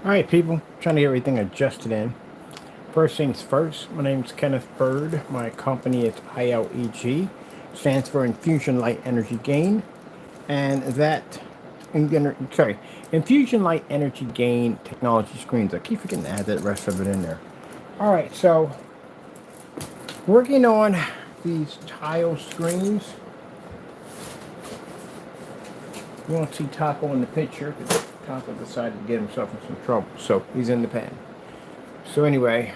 Alright people, trying to get everything adjusted in. First things first, my name's Kenneth Bird. My company is ILEG, stands for Infusion Light Energy Gain. And that, Infusion Light Energy Gain technology screens. I keep forgetting to add that rest of it in there. Alright, so working on these tile screens. You won't see Taco in the picture because Taco decided to get himself in some trouble, so he's in the pen. So anyway,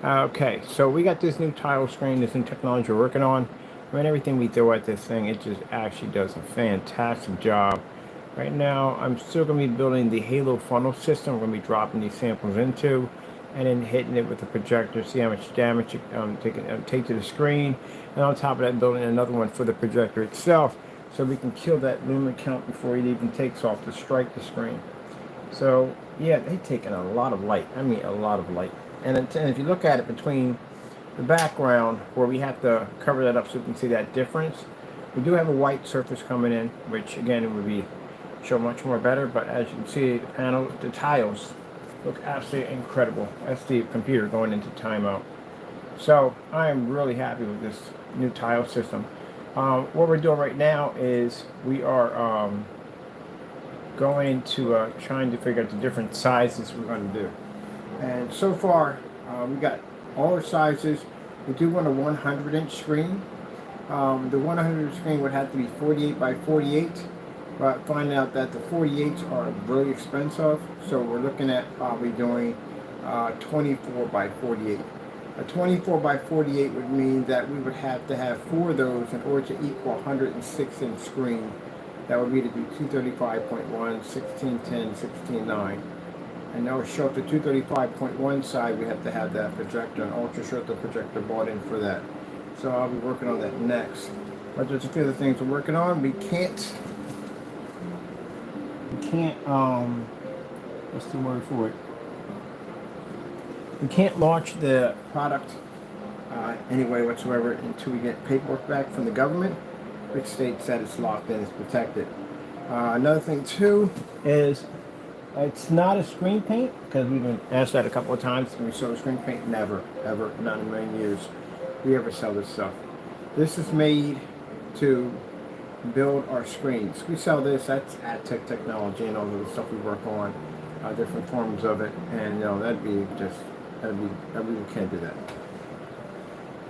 okay, so we got this new tile screen, this new technology we're working on. I mean, everything we throw at this thing, it just actually does a fantastic job. Right now, I'm still going to be building the Halo funnel system. We're going to be dropping these samples into, and then hitting it with the projector, see how much damage it take to the screen. And on top of that, building another one for the projector itself, so we can kill that lumen count before it even takes off to strike the screen. So yeah, they've taken a lot of light. I mean, a lot of light. And if you look at it between the background, where we have to cover that up so you can see that difference, we do have a white surface coming in, which again would be show much more better. But as you can see, the panel, the tiles look absolutely incredible. That's the computer going into timeout. So I am really happy with this new tile system. What we're doing right now is we are going to trying to figure out the different sizes we're going to do. And so far, we got all the sizes. We do want a 100-inch screen. The 100 screen would have to be 48 by 48, but finding out that the 48s are really expensive, so we're looking at probably doing 24 by 48. A 24 by 48 would mean that we would have to have 4 of those in order to equal 106-inch screen. That would be to do 235.1, 1610, 16.9. And that would show up the 235.1 side, we have to have that projector, an ultra short projector bought in for that. So I'll be working on that next. But there's a few other things we're working on. We can't, what's the word for it? We can't launch the product anyway whatsoever until we get paperwork back from the government, which states that it's locked in, it's protected. Another thing too is it's not a screen paint, because we've been asked that a couple of times. Can we sell a screen paint? Never, ever, not in a million years we ever sell this stuff. This is made to build our screens. We sell this, that's ad tech technology and all of the stuff we work on, different forms of it, and you know, we can't do that.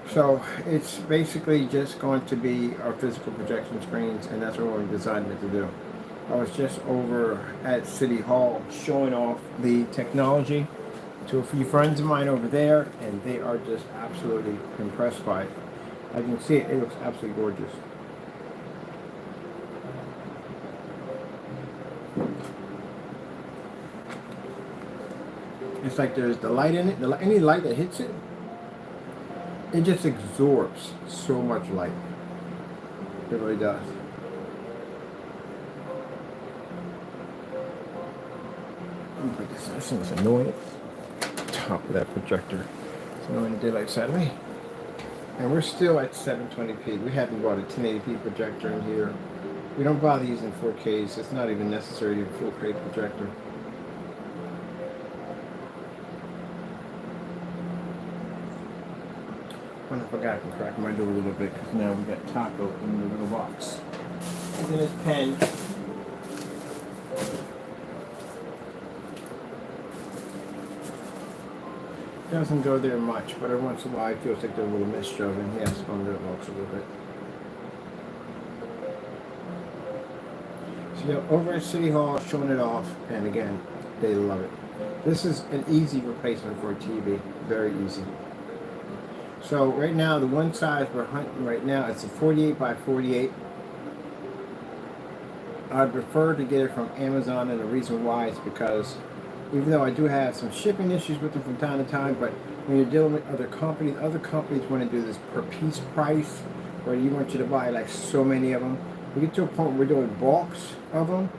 So it's basically just going to be our physical projection screens, and that's what we designed it to do. I was just over at City Hall showing off the technology to a few friends of mine over there, and they are just absolutely impressed by it. As you can see, it looks absolutely gorgeous. It's like there's the light in it. Any light that hits it, it just absorbs so much light. It really does. This thing's annoying. Top of that projector. It's annoying the daylight side of me. And we're still at 720p. We haven't brought a 1080p projector in here. We don't bother using 4Ks. It's not even necessary to have a full K projector. I forgot I can crack my door a little bit, because now we got Taco in the little box. He's in his pen. Doesn't go there much, but every once in a while it feels like there's a little mixture of him. He has to go under the box a little bit. So you know, over at City Hall, showing it off, and again, they love it. This is an easy replacement for a TV. Very easy. So right now, the one size we're hunting right now, it's a 48 by 48. I'd prefer to get it from Amazon, and the reason why is because even though I do have some shipping issues with them from time to time, but when you're dealing with other companies want to do this per piece price, where you want you to buy like so many of them. We get to a point where we're doing bulks of them,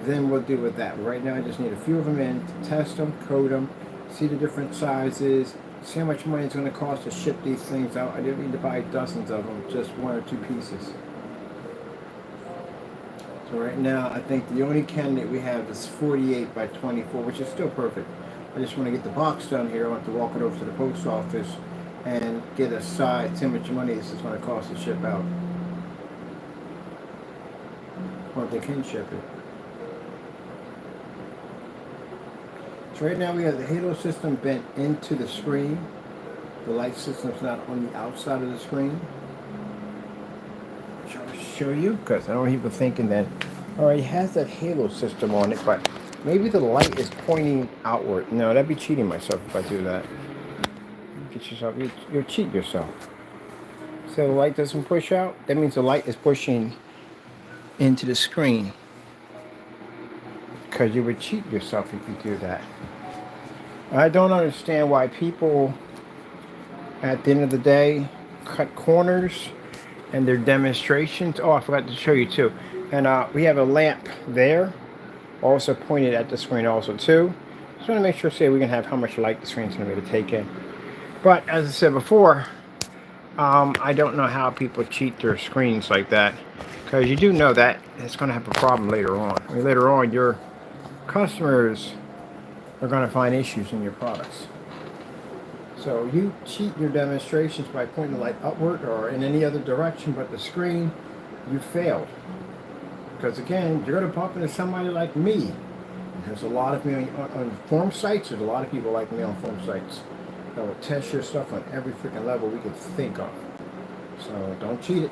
then we'll deal with that. Right now, I just need a few of them in to test them, code them, see the different sizes, see how much money it's going to cost to ship these things out. I didn't need to buy dozens of them, just 1 or 2 pieces. So right now, I think the only candidate we have is 48 by 24, which is still perfect. I just want to get the box done here. I want to walk it over to the post office and get a size, how much money this is going to cost to ship out. Or if they can ship it. So right now we have the halo system bent into the screen. The light system's not on the outside of the screen. I'll show you, because I don't want people thinking that, all right, it has that halo system on it, but maybe the light is pointing outward. No, that'd be cheating myself if I do that. Get yourself, you'll cheat yourself. So the light doesn't push out. That means the light is pushing into the screen. Because you would cheat yourself if you do that. I don't understand why people, at the end of the day, cut corners and their demonstrations. Oh, I forgot to show you too. And we have a lamp there, also pointed at the screen also too. Just want to make sure, say, we can have how much light the screen's going to be able to take in. But as I said before, I don't know how people cheat their screens like that, because you do know that it's going to have a problem later on. I mean, later on, your customers are going to find issues in your products. So you cheat your demonstrations by pointing the light upward or in any other direction but the screen, you failed. Because again, you're going to bump into somebody like me. There's a lot of me on forum sites. There's a lot of people like me on forum sites that will test your stuff on every freaking level we could think of. So don't cheat it.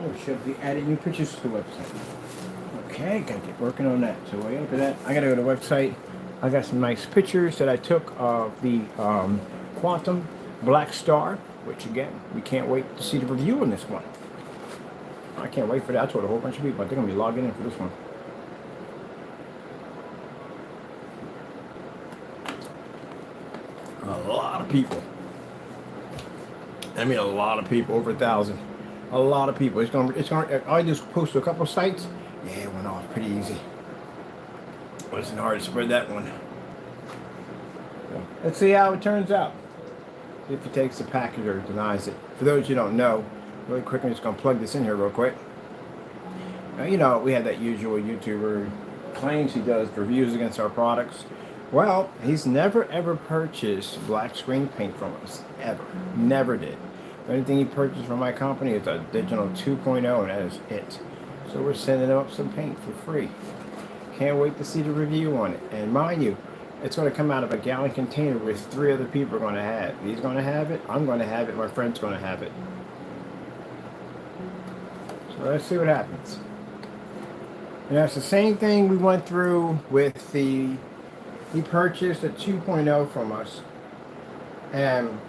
We should be adding new pictures to the website. Okay, gotta get working on that. So wait after that, I gotta go to the website. I got some nice pictures that I took of the Quantum Black Star, which again, we can't wait to see the review on this one. I can't wait for that. I told a whole bunch of people, they're gonna be logging in for this one. A lot of people. I mean, a lot of people, over 1,000. A lot of people. It's gonna. I just posted a couple sites. Yeah, it went off pretty easy. Wasn't hard to spread that one. So, let's see how it turns out. If he takes the package or denies it. For those you don't know, really quick, I'm just gonna plug this in here real quick. Now, you know, we have that usual YouTuber claims he does reviews against our products. Well, he's never ever purchased black screen paint from us. Ever. Never did. The only thing he purchased from my company is a digital 2.0, and that is it. So we're sending him up some paint for free. Can't wait to see the review on it. And mind you, it's going to come out of a gallon container with 3 other people are going to have. He's going to have it, I'm going to have it, my friend's going to have it. So let's see what happens. And that's the same thing we went through with he purchased a 2.0 from us. And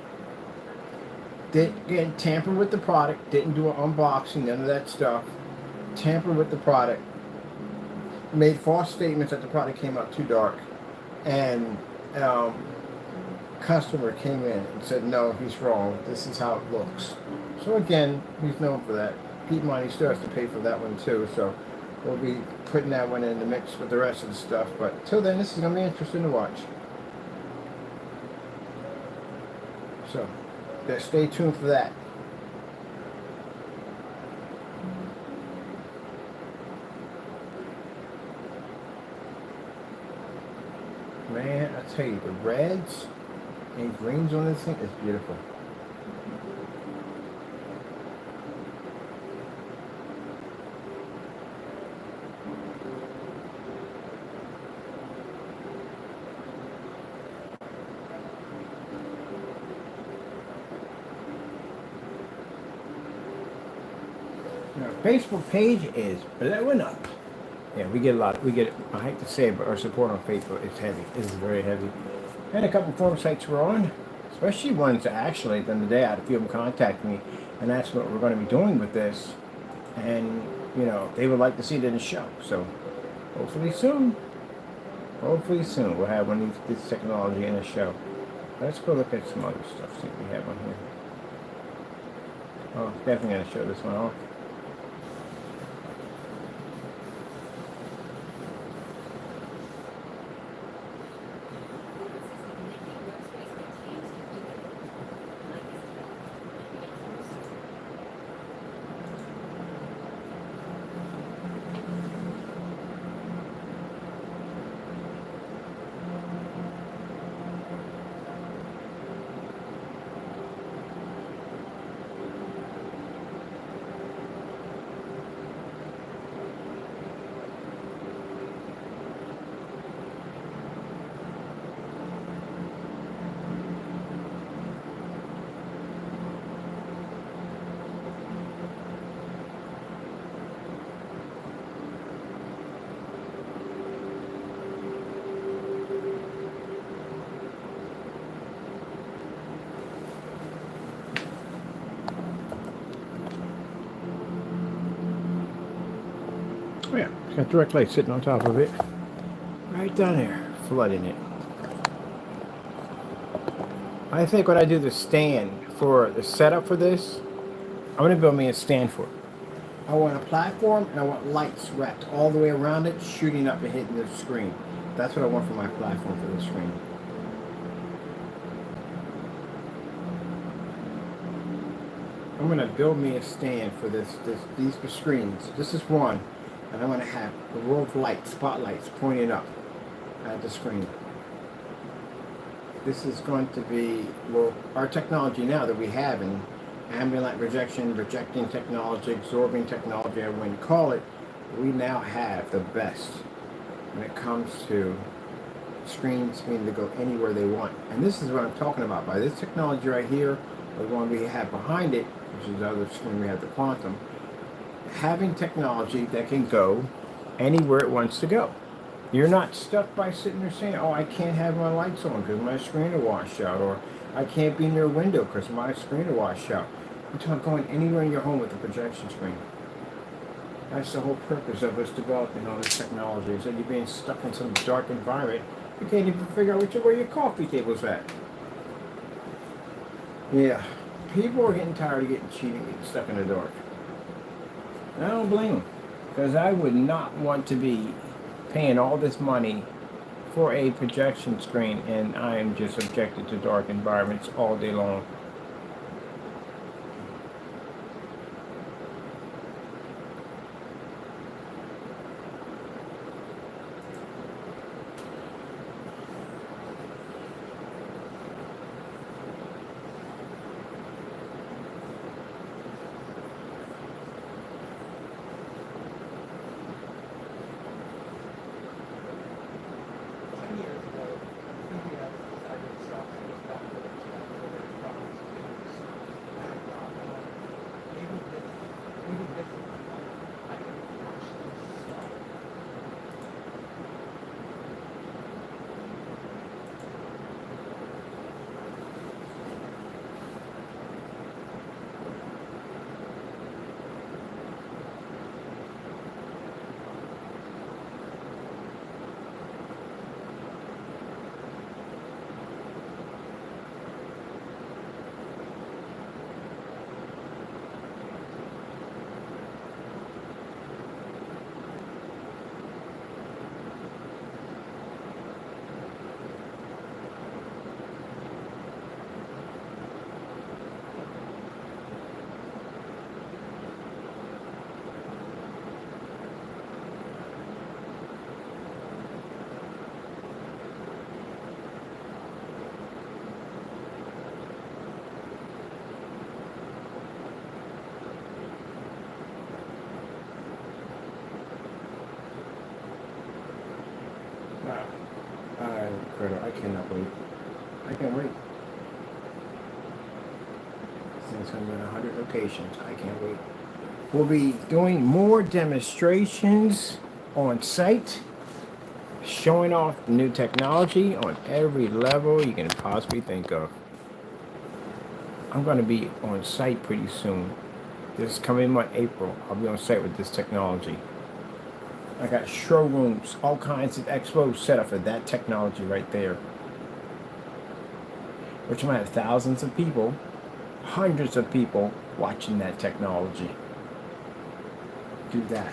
didn't tamper with the product, didn't do an unboxing, none of that stuff. Tampered with the product, made false statements that the product came out too dark, and customer came in and said, no, he's wrong, this is how it looks. So again, he's known for that. Keep in mind, he still has to pay for that one too, so we'll be putting that one in the mix with the rest of the stuff. But till then, this is going to be interesting to watch. So stay tuned for that. Man, I tell you, the reds and greens on this thing is beautiful. Our Facebook page is blowing up. Yeah, we get a lot. We get, I hate to say it, but our support on Facebook is heavy. It's very heavy. And a couple forum sites we're on, especially ones that actually, at the end of the day, I had a few of them contact me and that's what we're going to be doing with this. And, you know, they would like to see it in the show. So, hopefully soon we'll have one of this technology in the show. Let's go look at some other stuff, see what we have on here. Oh, definitely going to show this one off. Oh yeah, it's got direct light sitting on top of it. Right down there, flooding it. I think what I do the stand for the setup for this, I'm going to build me a stand for it. I want a platform and I want lights wrapped all the way around it, shooting up and hitting the screen. That's what I want for my platform for the screen. I'm going to build me a stand for these screens. This is one. And I'm going to have a row of lights, spotlights pointing up at the screen. This is going to be, well, our technology now that we have in ambient light projection, projecting technology, absorbing technology, I wouldn't call it, we now have the best when it comes to screens being to go anywhere they want. And this is what I'm talking about. By this technology right here, the one we have behind it, which is the other screen we have the quantum, having technology that can go anywhere it wants to go. You're not stuck by sitting there saying, oh, I can't have my lights on because my screen will wash out, or I can't be near a window because my screen will wash out. I'm talking going anywhere in your home with a projection screen. That's the whole purpose of us developing all this technology, is that you're being stuck in some dark environment. You can't even figure out where your coffee table's at. Yeah, people are getting tired of getting cheating, getting stuck in the dark. I don't blame them, because I would not want to be paying all this money for a projection screen and I am just subjected to dark environments all day long. I cannot wait. I can't wait. This thing's going to be in 100 locations. I can't wait. We'll be doing more demonstrations on site, showing off the new technology on every level you can possibly think of. I'm going to be on site pretty soon. This coming month, April, I'll be on site with this technology. I got showrooms, all kinds of expos set up for that technology right there. Which might have thousands of people, hundreds of people watching that technology. Do that.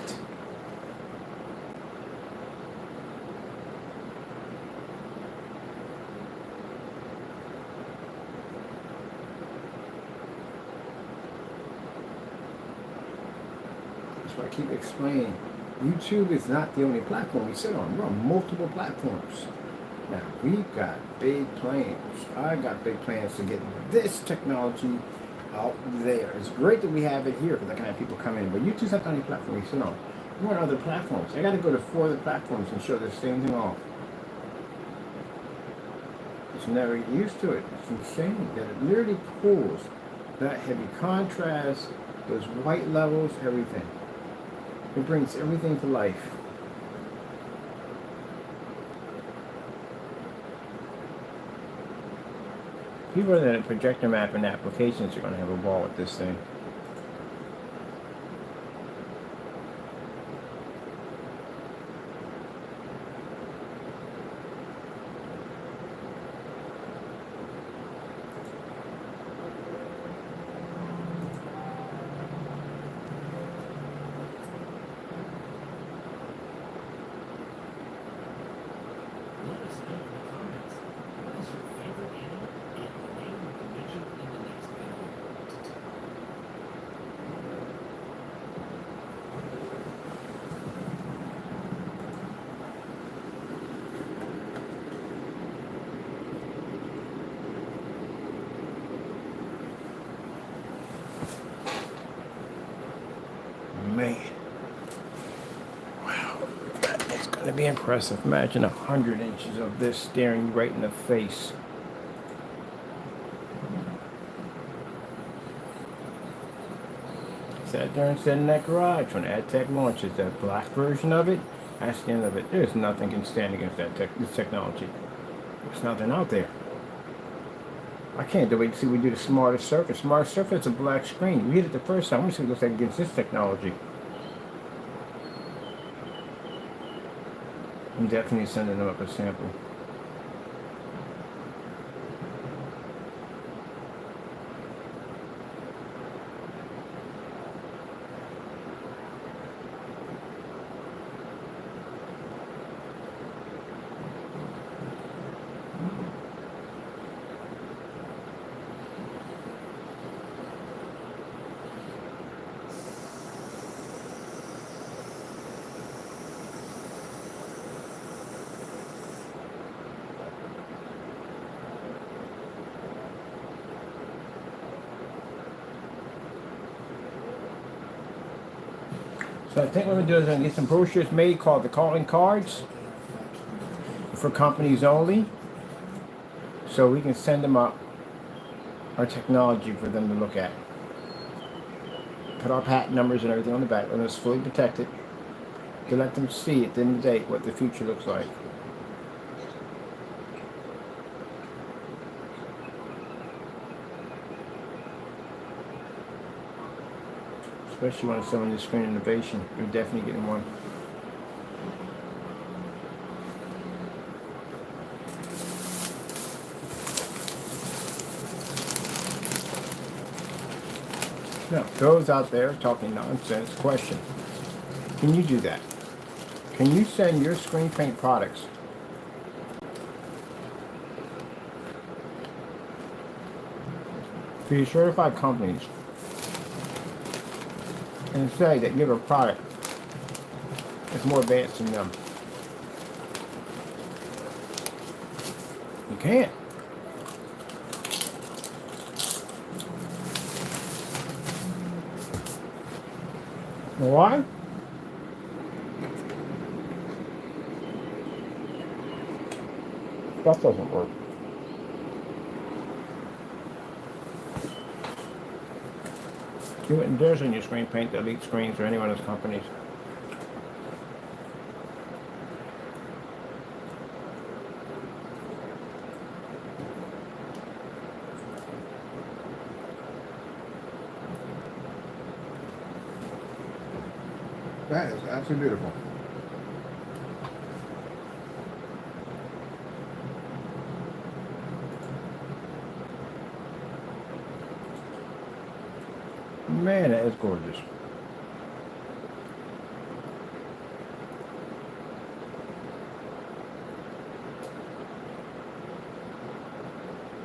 That's what I keep explaining. YouTube is not the only platform we sit on. We're on multiple platforms. Now, we've got big plans. I got big plans to get this technology out there. It's great that we have it here for the kind of people come in, but YouTube's not the only platform we sit on. We're on other platforms. I got to go to 4 other platforms and show the same thing off. Just never get used to it. It's insane that it literally pulls that heavy contrast, those white levels, everything. It brings everything to life. People that are projector mapping applications are going to have a ball with this thing. Man, wow, that is going to be impressive. Imagine 100 inches of this staring you right in the face. Sat there and said in that garage when AdTech launches that black version of it. That's the end of it. There's nothing can stand against this technology. There's nothing out there. I can't wait to see we do the smarter surface. Smarter surface is a black screen. We hit it the first time. We'll see what it looks like against this technology. I'm definitely sending them up a sample. So I think what we're going to do is I'm going to get some brochures made called the calling cards for companies only. So we can send them up our technology for them to look at. Put our patent numbers and everything on the back, and it's fully protected to let them see at the end of the day what the future looks like. Especially when it's someone to screen innovation. You're definitely getting one. Now, those out there talking nonsense, question. Can you do that? Can you send your screen paint products to your certified companies and say that you have a product that's more advanced than them? You can't. Why? That doesn't work. See what there's on your screen paint, the Elite Screens or any one of those companies. That is absolutely beautiful. Man, that is gorgeous.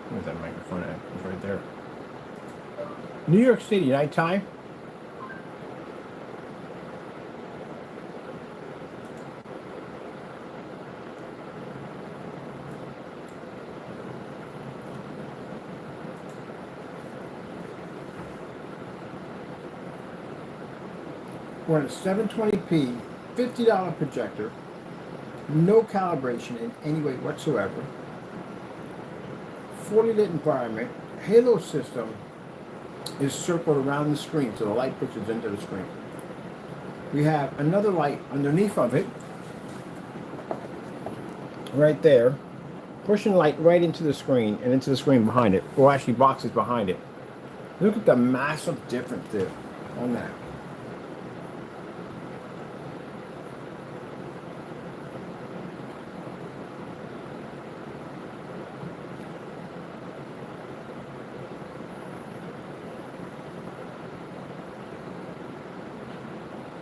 Where's that microphone at? It's right there. New York City, nighttime. We're at a 720p, $50 projector, no calibration in any way whatsoever, 40 lit environment, halo system is circled around the screen so the light pushes into the screen. We have another light underneath of it, right there, pushing light right into the screen and into the screen behind it, or actually boxes behind it. Look at the massive difference there on that.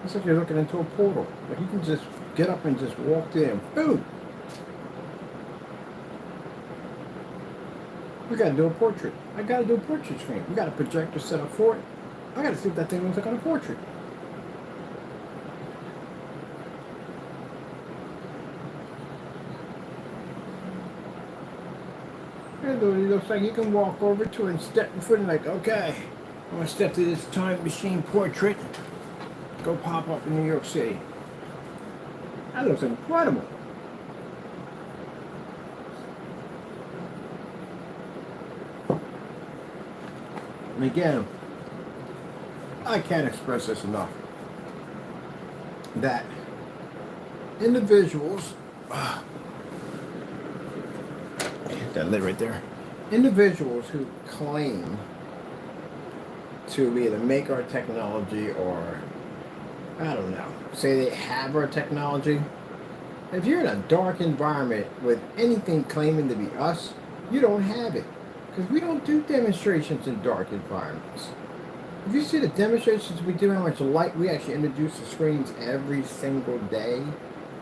It's like you're looking into a portal. Like you can just get up and just walk there and boom. We gotta do a portrait. I gotta do a portrait screen. We got a projector set up for it. I gotta see what that thing looks like on a portrait. It looks like you can walk over to it and step in front and like, okay, I'm gonna step to this time machine portrait. Go pop up in New York City. That looks incredible. And again, I can't express this enough. That individuals, that lid right there. Individuals who claim to either make our technology or I don't know, say they have our technology. If you're in a dark environment with anything claiming to be us, you don't have it. Because we don't do demonstrations in dark environments. If you see the demonstrations we do, how much light we actually introduce to screens every single day,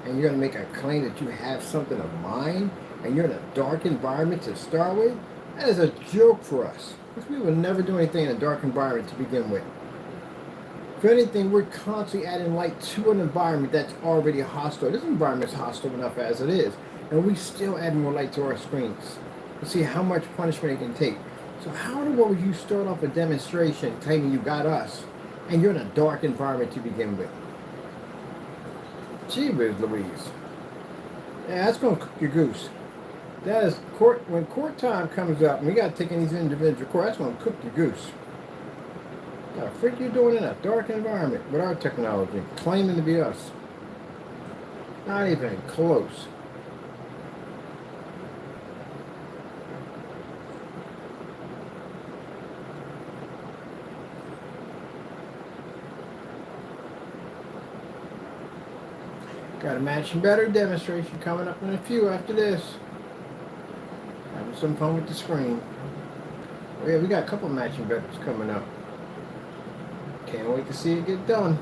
and you're going to make a claim that you have something of mine, and you're in a dark environment to start with, that is a joke for us. Because we will never do anything in a dark environment to begin with. If anything, we're constantly adding light to an environment that's already hostile. This environment is hostile enough as it is, and we still add more light to our screens to see how much punishment it can take. So how in the world would you start off a demonstration claiming you got us, and you're in a dark environment to begin with? Gee whiz Louise. Yeah, that's going to cook your goose. That is court, when court time comes up, and we got to take in these individual court, that's going to cook your goose. What the freak you doing in a dark environment with our technology, claiming to be us? Not even close. Got a matching better demonstration coming up in a few after this. Having some fun with the screen. Oh yeah, we got a couple matching betters coming up. Can't wait to see it get done.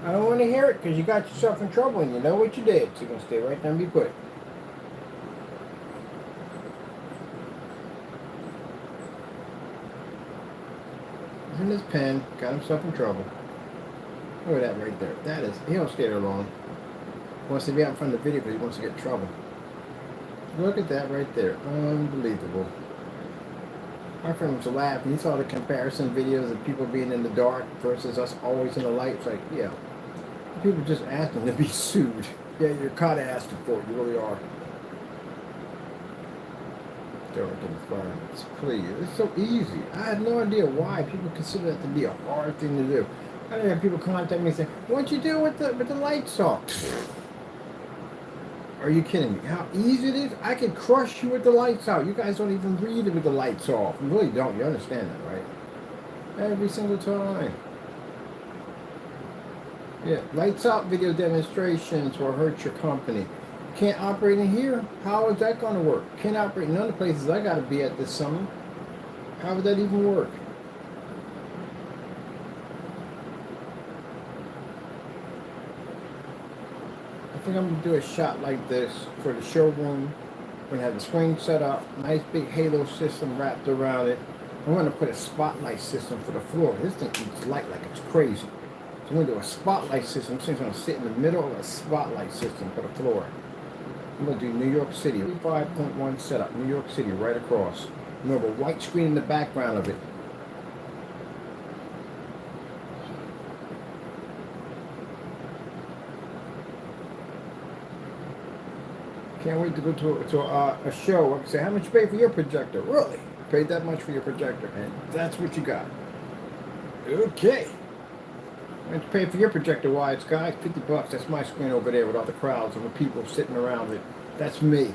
I don't want to hear it because you got yourself in trouble and you know what you did. So you're going to stay right there and be put. In this pen, got himself in trouble. Look at that right there. That is, he don't stay there long. He wants to be out in front of the video because he wants to get in trouble. Look at that right there. Unbelievable. My friend was laughing. He saw the comparison videos of people being in the dark versus us always in the light. It's like, yeah, people just asking to be sued. Yeah, you're kind of asking for it. You really are. Dark environments, please. It's so easy. I had no idea why people consider that to be a hard thing to do. I have people contact me and say, "What'd you do with the lights off?" Are you kidding me? How easy it is? I can crush you with the lights out. You guys don't even read it with the lights off. You really don't. You understand that, right? Every single time. Yeah, lights out video demonstrations will hurt your company. Can't operate in here? How is that going to work? Can't operate in none of the places I got to be at this summer. How would that even work? I think I'm going to do a shot like this for the showroom. We're going to have the screen set up, nice big halo system wrapped around it. I'm going to put a spotlight system for the floor. This thing eats light like it's crazy. So I'm going to do a spotlight system. This thing's going to sit in the middle of a spotlight system for the floor. I'm going to do New York City, 5.1 setup, New York City, right across. You have a white screen in the background of it. Can't wait to go to a show. I can say, how much you pay for your projector? Really? Paid that much for your projector, and that's what you got. Okay. How much you pay for your projector, Wise Guy? $50. That's my screen over there with all the crowds and the people sitting around it. That's me.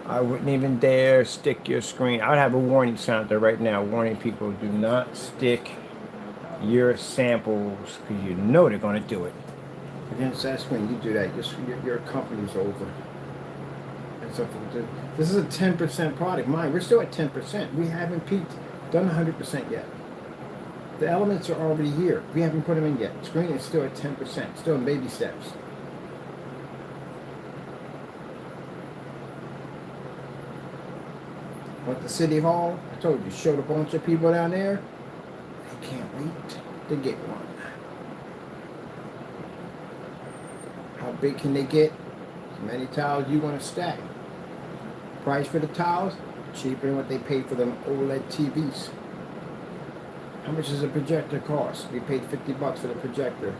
I wouldn't even dare stick your screen. I would have a warning sign there right now, warning people, do not stick your samples because you know they're going to do it. Against that screen, you do that, your company's over. That's something to do. This is a 10% product. Mine, we're still at 10%. We haven't done 100% yet. The elements are already here. We haven't put them in yet. Screen is still at 10%, still in baby steps. Went to City Hall. I told you, showed a bunch of people down there. They can't wait to get one. How big can they get? As many tiles you want to stack. Price for the tiles, cheaper than what they paid for them OLED TVs. How much does a projector cost? We paid $50 for the projector.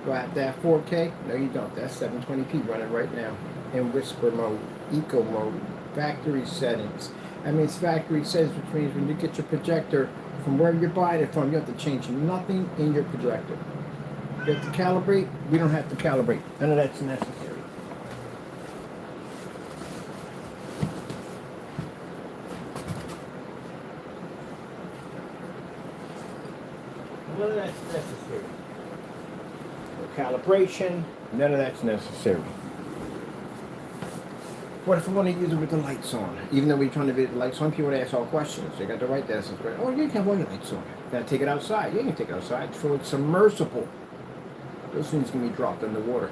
Do I have to have 4K? No, you don't. That's 720p running right now. In whisper mode, eco mode, factory settings. That means factory settings, which means when you get your projector from where you're buying it from, you have to change nothing in your projector. You have to calibrate. We don't have to calibrate. None of that's necessary. None of that's necessary. No calibration. None of that's necessary. What if I want to use it with the lights on? Even though we're trying to get the lights on, people would ask all questions. They got the right to ask. Oh, you can have your lights on. Gotta take it outside. Yeah, you can take it outside. So it's submersible. Those things can be dropped in the water.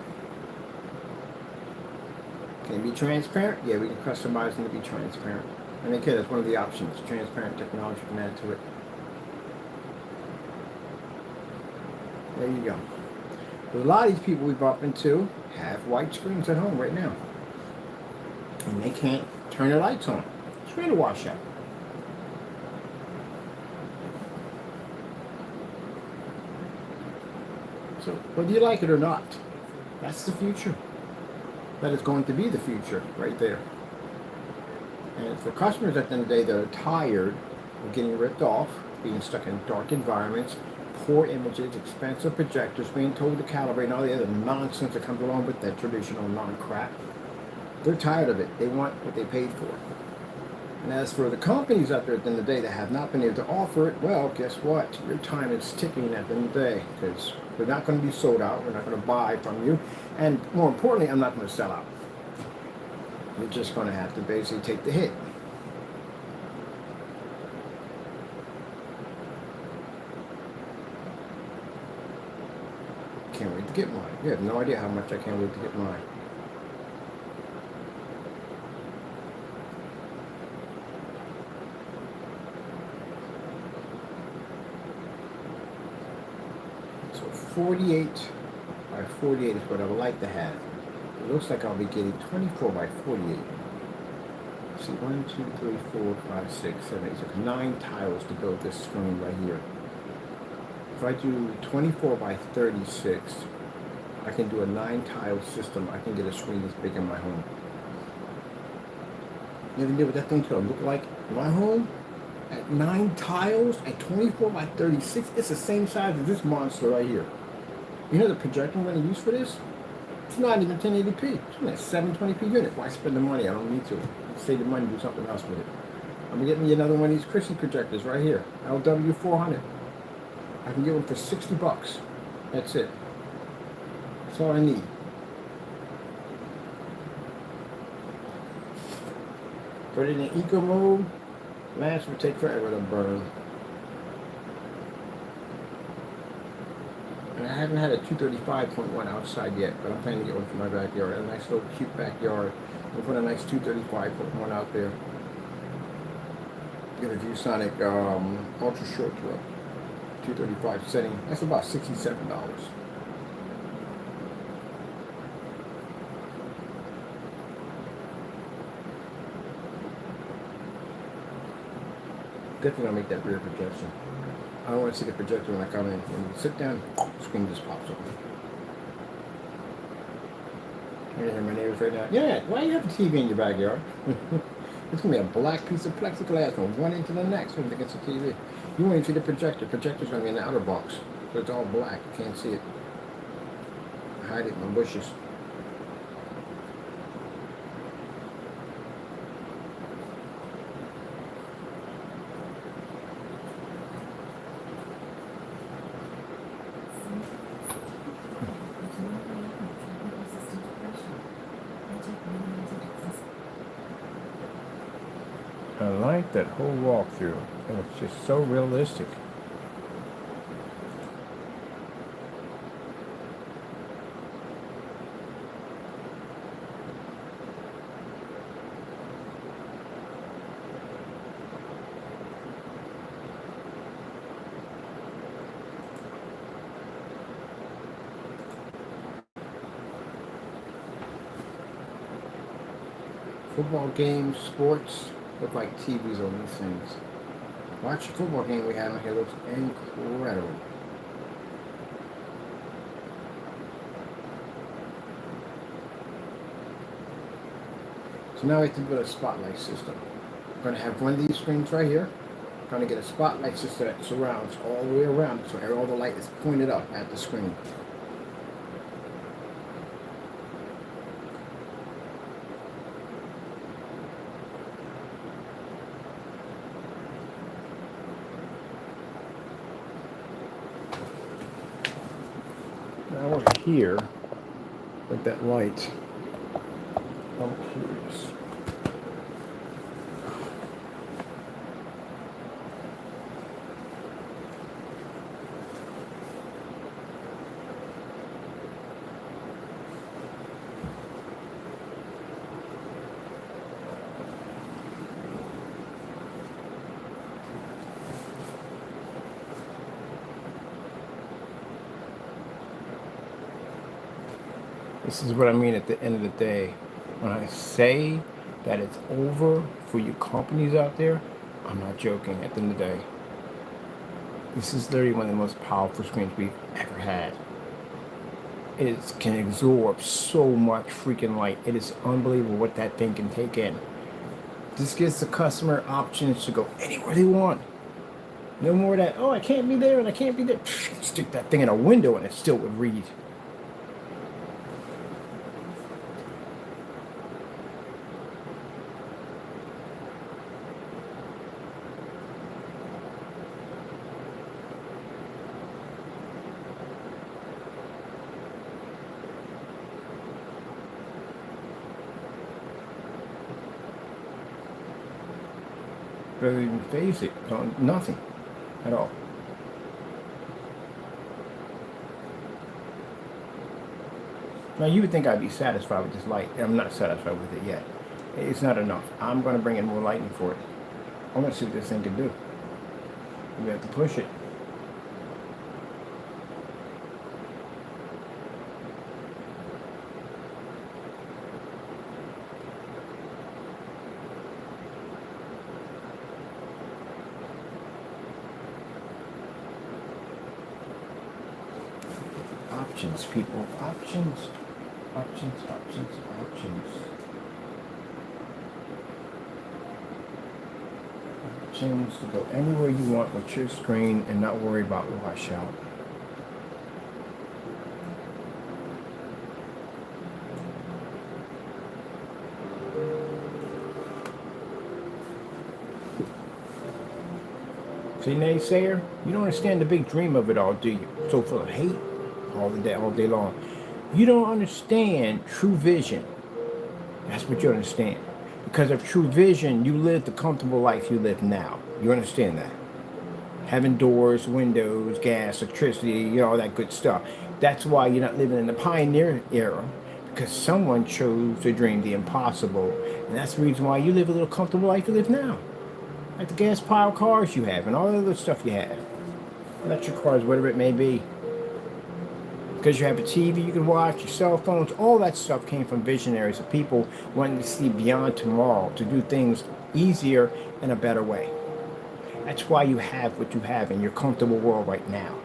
Can it be transparent? Yeah, we can customize them to be transparent. And again, that's one of the options. Transparent technology can add to it. There you go. But a lot of these people we bump into have white screens at home right now. And they can't turn their lights on. Screen to wash out. So whether you like it or not, that's the future. That is going to be the future right there. And for customers at the end of the day that are tired of getting ripped off, being stuck in dark environments, poor images, expensive projectors, being told to calibrate, and all the other nonsense that comes along with that traditional non-crap, they're tired of it. They want what they paid for. And as for the companies out there at the end of the day that have not been able to offer it, well, guess what? Your time is ticking at the end of the day, because we're not going to be sold out. We're not going to buy from you. And more importantly, I'm not going to sell out. You're just going to have to basically take the hit. Can't wait to get mine. You have no idea how much I can't wait to get mine. So 48 by 48 is what I would like to have. It looks like I'll be getting 24 by 48. See, 1, 2, 3, 4, 5, 6, 7, 8. It took 9 tiles to build this screen right here. If I do 24 by 36, I can do a 9 tile system. I can get a screen this big in my home. You have any idea what that thing's gonna look like in my home? At 9 tiles at 24 by 36, it's the same size as this monster right here. You know the projector I'm going to use for this? It's not even 1080p. It's only a 720p unit. Why spend the money? I don't need to. Save the money, do something else with it. I'm getting me another one of these Chrissy projectors right here. LW400. I can get one for 60 bucks. That's it. That's all I need. Put it in eco mode. Lamps will take forever to burn. And I haven't had a 235.1 outside yet, but I'm planning to get one for my backyard. A nice little cute backyard. We'll put a nice 235.1 out there. Get a ViewSonic ultra short throw. 235 setting. That's about $67. Definitely gonna make that rear projection. I don't want to see the projector when I come in. When you sit down, the screen just pops open. You can hear my neighbors right now. Yeah, why do you have a TV in your backyard? It's gonna be a black piece of plexiglass from one end to the next when it gets a TV. You won't even see the projector. The projector's gonna be in the outer box, so it's all black. You can't see it. Hide it in the bushes. I like that whole walkthrough, and it's just so realistic. Football games, sports, look like TVs on these things. Watch the football game we had on here. Looks incredible. So now we have to build a spotlight system. I'm going to have one of these screens right here. I'm going to get a spotlight system that surrounds all the way around, so all the light is pointed up at the screen. Now we're here with that light. I'm curious. This is what I mean at the end of the day. When I say that it's over for you companies out there, I'm not joking. At the end of the day, this is literally one of the most powerful screens we've ever had. It can absorb so much freaking light. It is unbelievable what that thing can take in. This gives the customer options to go anywhere they want. No more that, oh, I can't be there and I can't be there. Stick that thing in a window and it still would read. Doesn't even phase it. Nothing at all. Now you would think I'd be satisfied with this light. I'm not satisfied with it yet. It's not enough. I'm going to bring in more lighting for it. I'm going to see what this thing can do. We have to push it. options, people. Options. Options, options, options. Options to go anywhere you want with your screen and not worry about washout. See, naysayer, you don't understand the big dream of it all, do you? So full of hate all day long. You don't understand true vision. That's what you understand. Because of true vision, you live the comfortable life you live now. You understand that? Having doors, windows, gas, electricity, you know, all that good stuff. That's why you're not living in the pioneer era. Because someone chose to dream the impossible. And that's the reason why you live a little comfortable life you live now. Like the gas pile cars you have and all the other stuff you have. Electric cars, whatever it may be. Because you have a TV you can watch, your cell phones, all that stuff came from visionaries of people wanting to see beyond tomorrow, to do things easier in a better way. That's why you have what you have in your comfortable world right now.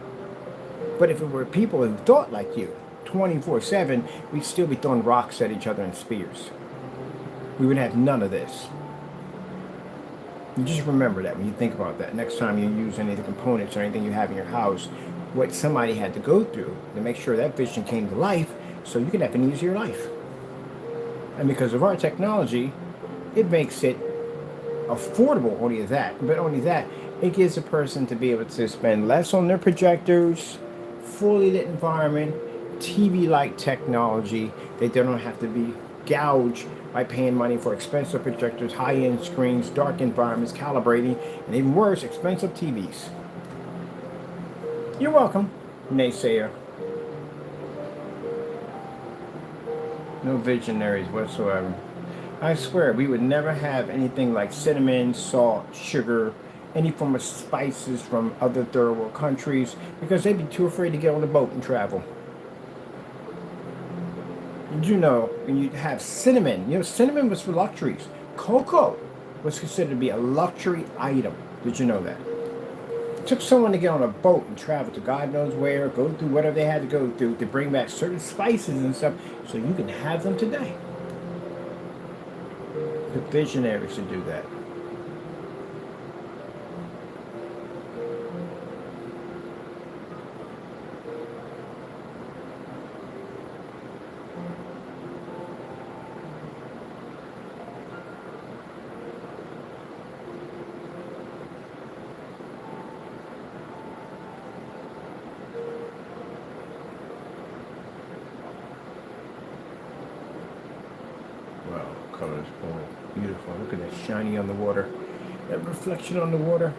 But if it were people who thought like you, 24/7, we'd still be throwing rocks at each other and spears. We would have none of this. You just remember that when you think about that. Next time you use any of the components or anything you have in your house, what somebody had to go through to make sure that vision came to life so you can have an easier life. And because of our technology, it makes it affordable, only that. But only that, it gives a person to be able to spend less on their projectors, fully lit environment, TV-like technology, that they don't have to be gouged by paying money for expensive projectors, high-end screens, dark environments, calibrating, and even worse, expensive TVs. You're welcome, naysayer. No visionaries whatsoever. I swear, we would never have anything like cinnamon, salt, sugar, any form of spices from other third world countries because they'd be too afraid to get on the boat and travel. Did you know when you have cinnamon, cinnamon was for luxuries. Cocoa was considered to be a luxury item. Did you know that? It took someone to get on a boat and travel to God knows where, go through whatever they had to go through to bring back certain spices and stuff so you can have them today. The visionaries should do that. Wow, colors, boy, beautiful. Look at that shiny on the water. That reflection on the water.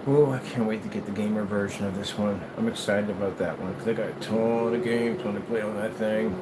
Oh, I can't wait to get the gamer version of this one. I'm excited about that one because I got a ton of games to play on that thing.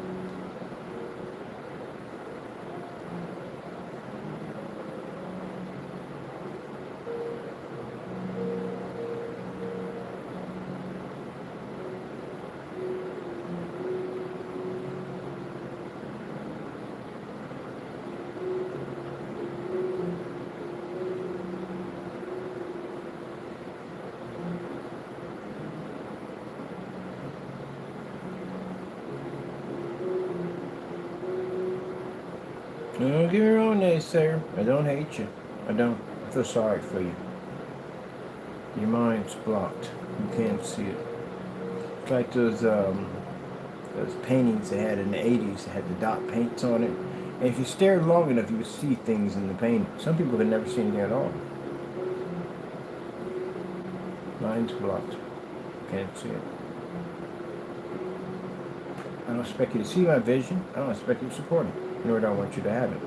Don't get me wrong, naysayer. I don't hate you. I don't. I feel sorry for you. Your mind's blocked. You can't see it. It's like those paintings they had in the 80s that had the dot paints on it. And if you stared long enough, you would see things in the painting. Some people could never see anything at all. Mind's blocked. Can't see it. I don't expect you to see my vision. I don't expect you to support it. Nor do I want you to have it.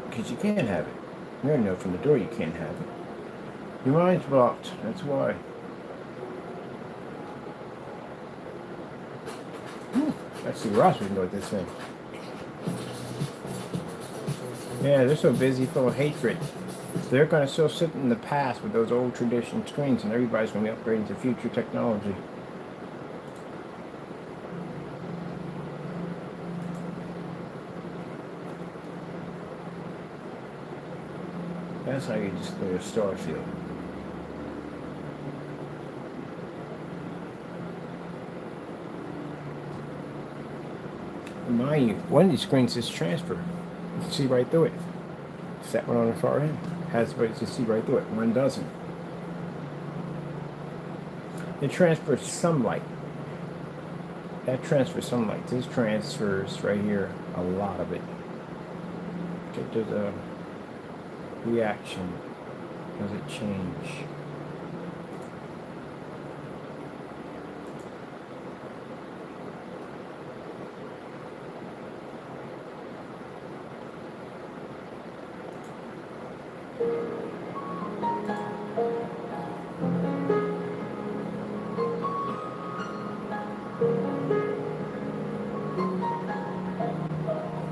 Because you can't have it. You already know from the door you can't have it. Your mind's blocked. That's why. Let's see where else we can go with this thing. Yeah, they're so busy full of hatred. They're going to still sit in the past with those old traditional screens, and everybody's going to be upgrading to future technology. That's how you display a star field. Mind you, one of these screens is transfer. You can see right through it. Set one on the far end. Has ways to see right through it. One doesn't. It transfers some light. That transfers some light. This transfers right here a lot of it. There's a reaction. Does it change?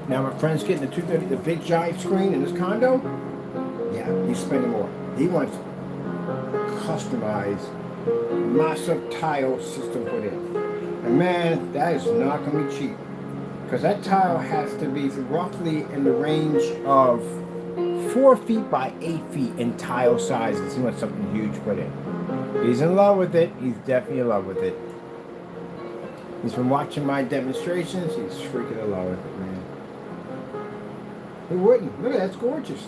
Now my friend's getting the 230, the big giant screen in his condo. Yeah, he's spending more. He wants customized, massive tile system put in. And man, that is not going to be cheap. Because that tile has to be roughly in the range of 4 feet by 8 feet in tile sizes. He wants something huge put in. He's in love with it. He's definitely in love with it. He's been watching my demonstrations. He's freaking in love with it, man. Who wouldn't? Look at that, that's gorgeous.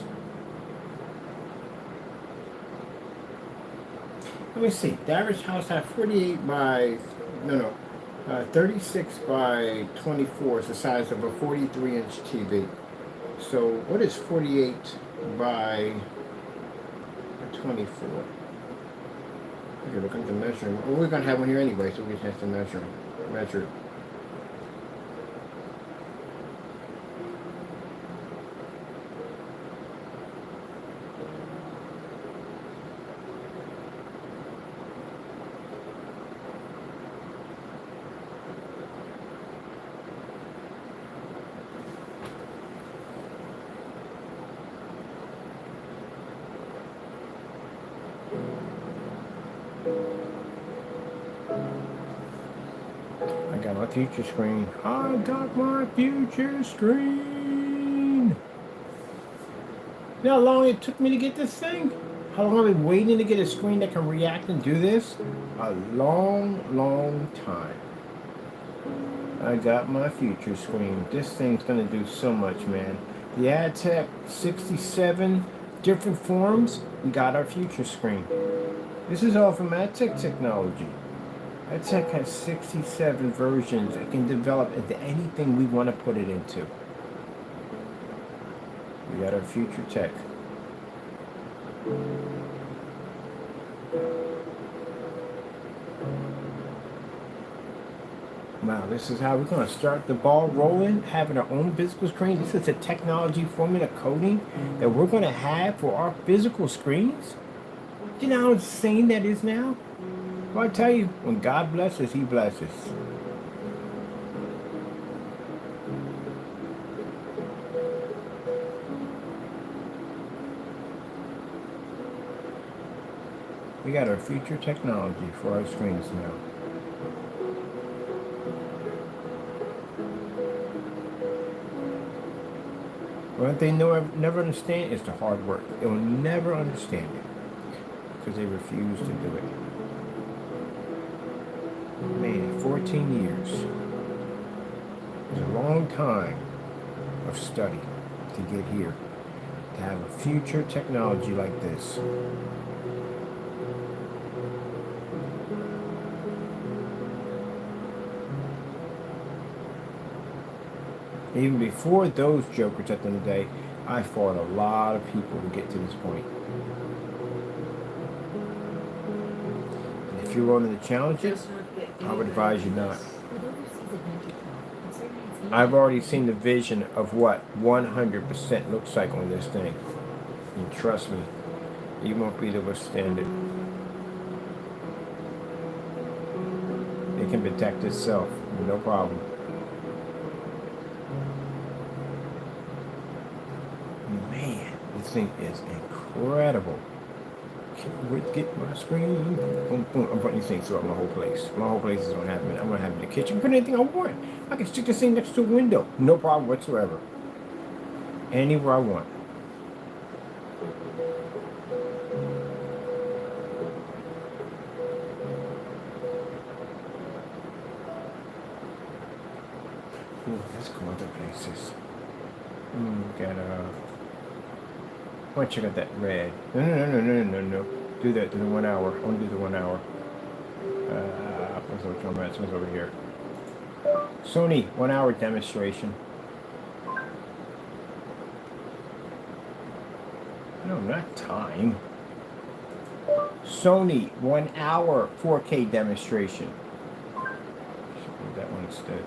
Let me see. The average house had 48 by, 36 by 24 is the size of a 43-inch TV. So what is 48 by 24? Okay, look at the measuring. Well, we're going to have one here anyway, so we just have to measure it. I got my future screen. I got my future screen. You know how long it took me to get this thing? How long I've been waiting to get a screen that can react and do this? A long, long time. I got my future screen. This thing's gonna do so much, man. The AdTech 67 different forms, we got our future screen. This is all from AdTech technology. AdTech has 67 versions. It can develop into anything we want to put it into. We got our future tech. Wow, this is how we're going to start the ball rolling, having our own physical screen. This is a technology formula coding that we're going to have for our physical screens. Do you know how insane that is now? Well, I tell you, when God blesses, He blesses. We got our future technology for our screens now. One thing they'll never understand is the hard work. They will never understand it because they refuse to do it. Man, 14 years. It's a long time of study to get here. To have a future technology like this. Even before those jokers at the end of the day, I fought a lot of people to get to this point. And if you're willing to challenge it, I would advise you not. I've already seen the vision of what 100% looks like on this thing. And trust me, you won't be able to withstand it. It can protect itself, no problem. Man, this thing is incredible. Can't wait to get my screen. Boom, boom. I'm putting these things throughout my whole place. My whole place is going to have it. I'm going to have it in the kitchen. Put anything I want. I can stick this thing next to a window. No problem whatsoever. Anywhere I want. Ooh, let's go other places. We got I want to check out that red. No. Do that. Do the 1 hour. I want to do the 1 hour. What's over here? Sony 1 hour demonstration. No, not time. Sony 1 hour 4K demonstration. Should do that one instead.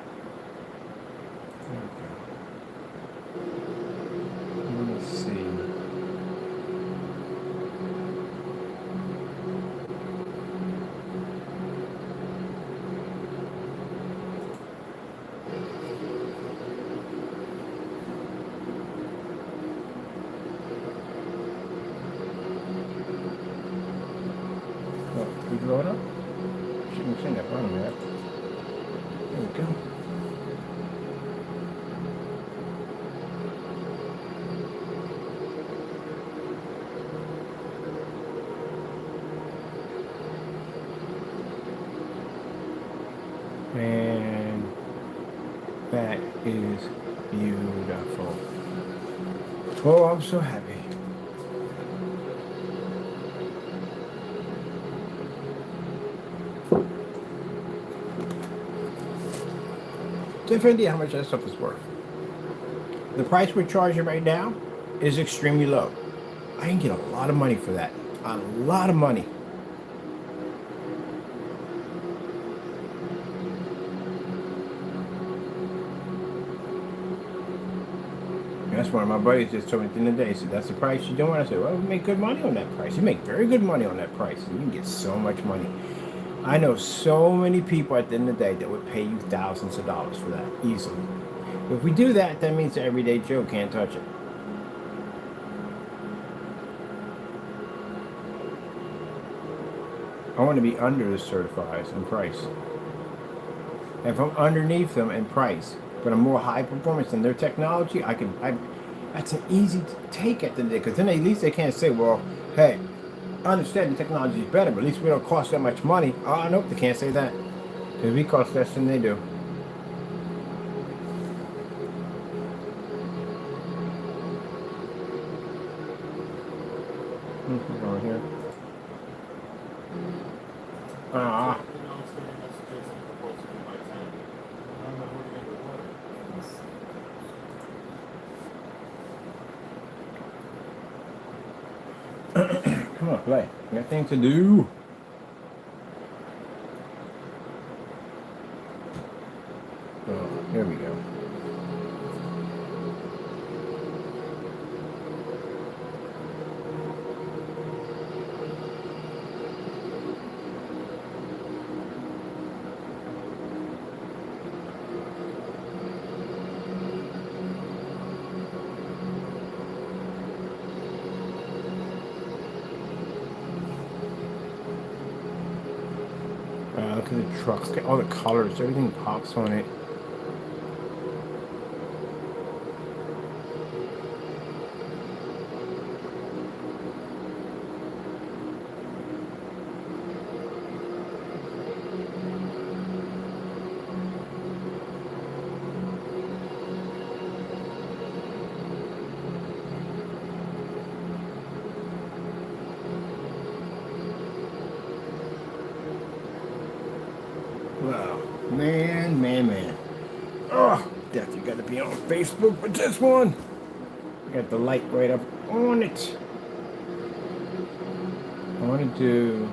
There we go. Let me see. We blow it up? Shouldn't have seen that bottom of that. There we go. And that is beautiful. Oh, I'm so happy. Different idea how much that stuff is worth. The price we're charging right now is extremely low. I can get a lot of money for that. A lot of money. That's one of my buddies just told me at the end of the day. He said, that's the price you're doing? I said, well, we make good money on that price. You make very good money on that price. You can get so much money. I know so many people at the end of the day that would pay you thousands of dollars for that, easily. If we do that, that means the everyday Joe can't touch it. I want to be under the certifieds in price. If I'm underneath them in price, but I'm more high performance than their technology, that's an easy take at the day, because then at least they can't say, well, hey, I understand the technology is better, but at least we don't cost that much money. Oh, nope, they can't say that, because we cost less than they do. Over here. Come on, play. We got things to do. Oh, here we go. Look at the trucks, look at all the colors, everything pops on it. Wow, man. Oh, death, you gotta be on Facebook with this one. Got the light right up on it. I want to do,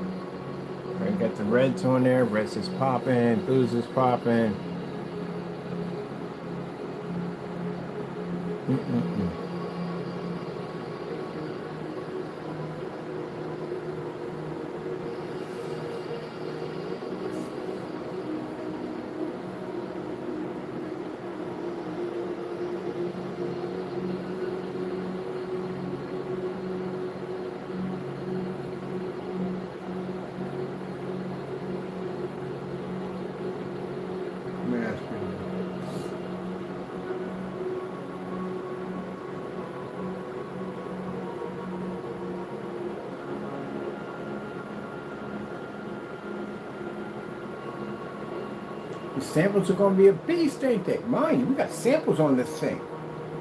I got the reds on there. Reds is popping, blues is popping. The samples are going to be a beast, ain't they? Mind you, we got samples on this thing.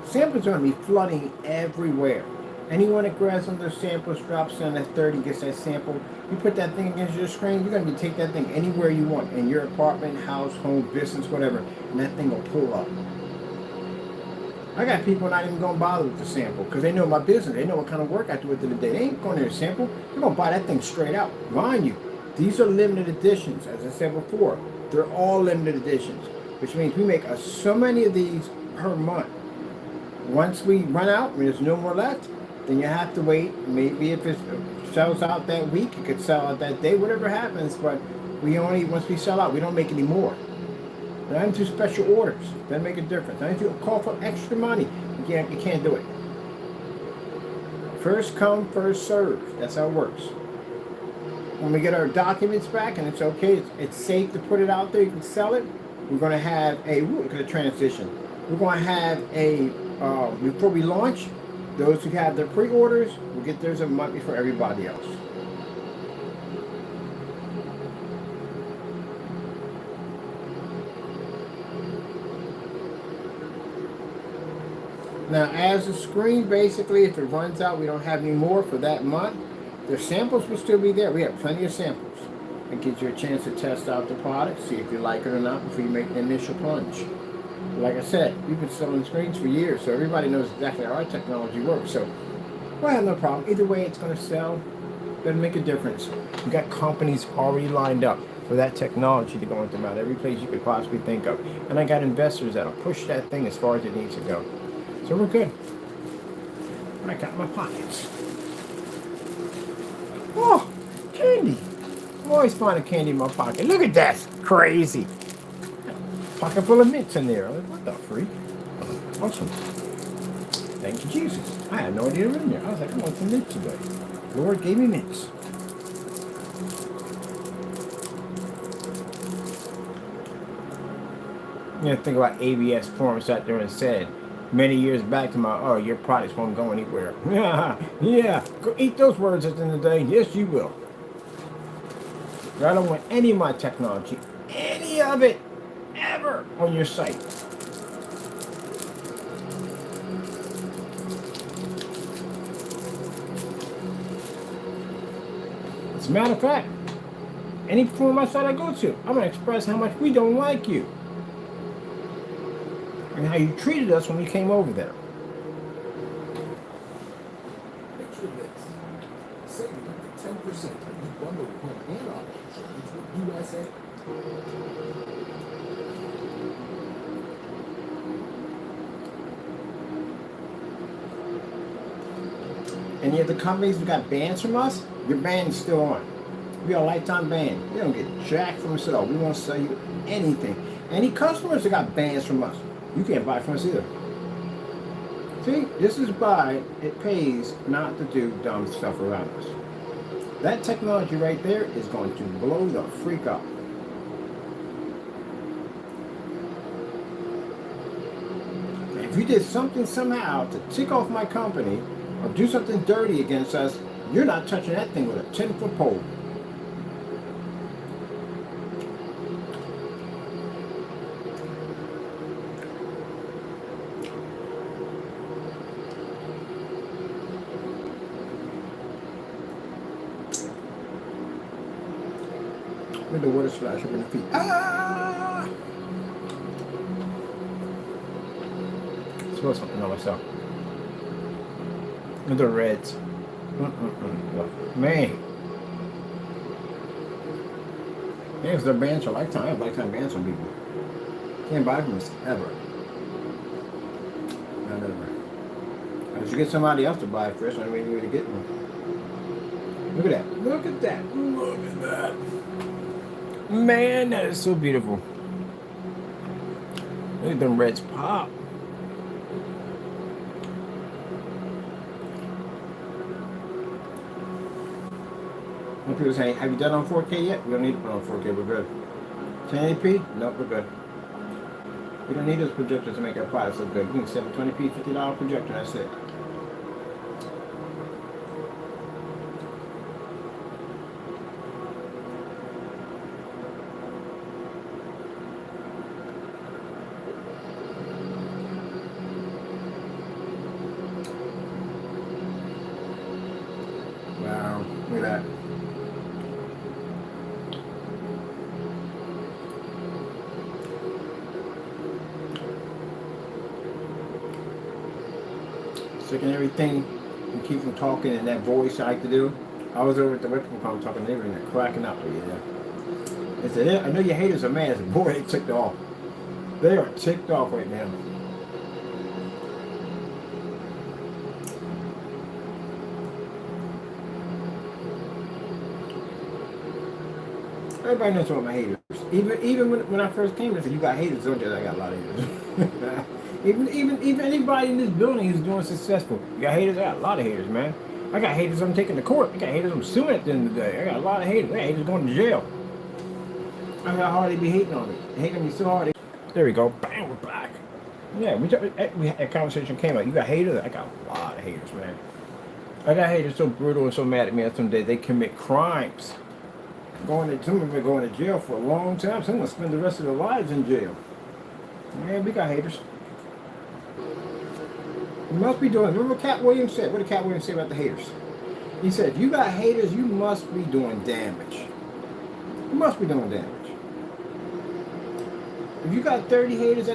Samples are going to be flooding everywhere. Anyone that grabs one of those samples, drops down that 30, gets that sample, you put that thing against your screen, you're going to take that thing anywhere you want, in your apartment, house, home, business, whatever, and that thing will pull up. I got people not even going to bother with the sample because they know my business. They know what kind of work I do with it today. They ain't going to sample. They're going to buy that thing straight out. Mind you, these are limited editions, as I said before. They're all limited editions, which means we make so many of these per month. Once we run out, when there's no more left, then you have to wait. Maybe if it sells out that week, it could sell out that day, whatever happens. But once we sell out, we don't make any more. I didn't do special orders. Doesn't make a difference. I didn't do a call for extra money. You can't do it. First come, first serve. That's how it works. When we get our documents back and it's okay, it's safe to put it out there, you can sell it, we're going to have look at the transition. We're going to have before we launch, those who have their pre-orders will get theirs a month before everybody else. Now, as the screen, basically, if it runs out, we don't have any more for that month, the samples will still be there. We have plenty of samples. It gives you a chance to test out the product, see if you like it or not before you make the initial plunge. Like I said, we've been selling screens for years, so everybody knows exactly how our technology works. So we'll have no problem. Either way, it's going to sell. Doesn't make a difference. We've got companies already lined up for that technology to go into about every place you could possibly think of. And I got investors that'll push that thing as far as it needs to go. So we're good. What I got in my pockets. Oh, candy. I'm always finding candy in my pocket. Look at that. Crazy. Pocket full of mints in there. I'm like, what the freak? Awesome. Thank you, Jesus. I had no idea they were in there. I was like, I want some mints today. Lord gave me mints. You know, think about ABS forums sat there and said many years back to your products won't go anywhere. Yeah, go eat those words at the end of the day. Yes, you will. I don't want any of my technology, any of it, ever on your site. As a matter of fact, any forum I site I go to, I'm going to express how much we don't like you and how you treated us when we came over there. Picture this. Saving up to 10% when you bundle home and auto insurance with USA. Any of the companies that got bans from us, your ban is still on. We are a lifetime ban. You don't get jack from us at all. We won't sell you anything. Any customers that got bans from us, you can't buy from us either. See, this is why it pays not to do dumb stuff around us. That technology right there is going to blow the freak up. If you did something somehow to tick off my company or do something dirty against us, you're not touching that thing with a 10-foot pole. With the water splash up in the feet. Ah! Smell something on myself. Look at the reds. Man. Yeah, because their bands are lifetime. I have lifetime bands on people. Can't buy from us ever. Not ever. I should get somebody else to buy it first. I mean, way to get one. Look at that. Look at that. Look at that. Man, that is so beautiful. Look at them reds pop. When people say, have you done on 4K yet? We don't need to put on 4K, we're good. 1080p? Nope, we're good. We don't need those projectors to make our products look good. We can set a 20p, $50 projector, that's it. Sticking everything and keep from talking in that voice I like to do. I was over at the electrical company talking to everything, they're cracking up with you there. They said, "Yeah, I know your haters are mad." I said, "Boy, they ticked off. They are ticked off right now." Everybody knows about my haters. Even when I first came, they said, "You got haters, don't you?" I got a lot of haters. even anybody in this building who's doing successful, you got haters. I got a lot of haters, man. I got haters I'm taking to court. I got haters I'm suing at the end of the day. I got a lot of haters. I got haters going to jail. I got how hard they be hating on me. They hate on me so hard. There we go. Bang, we're back. Yeah, a conversation came out. You got haters? I got a lot of haters, man. I got haters so brutal and so mad at me that some days they commit crimes. Some of them are going to jail for a long time. Some will spend the rest of their lives in jail. Man, we got haters. You must be doing. Remember what Cat Williams said? What did Cat Williams say about the haters? He said, "If you got haters, you must be doing damage. You must be doing damage. If you got 30 haters,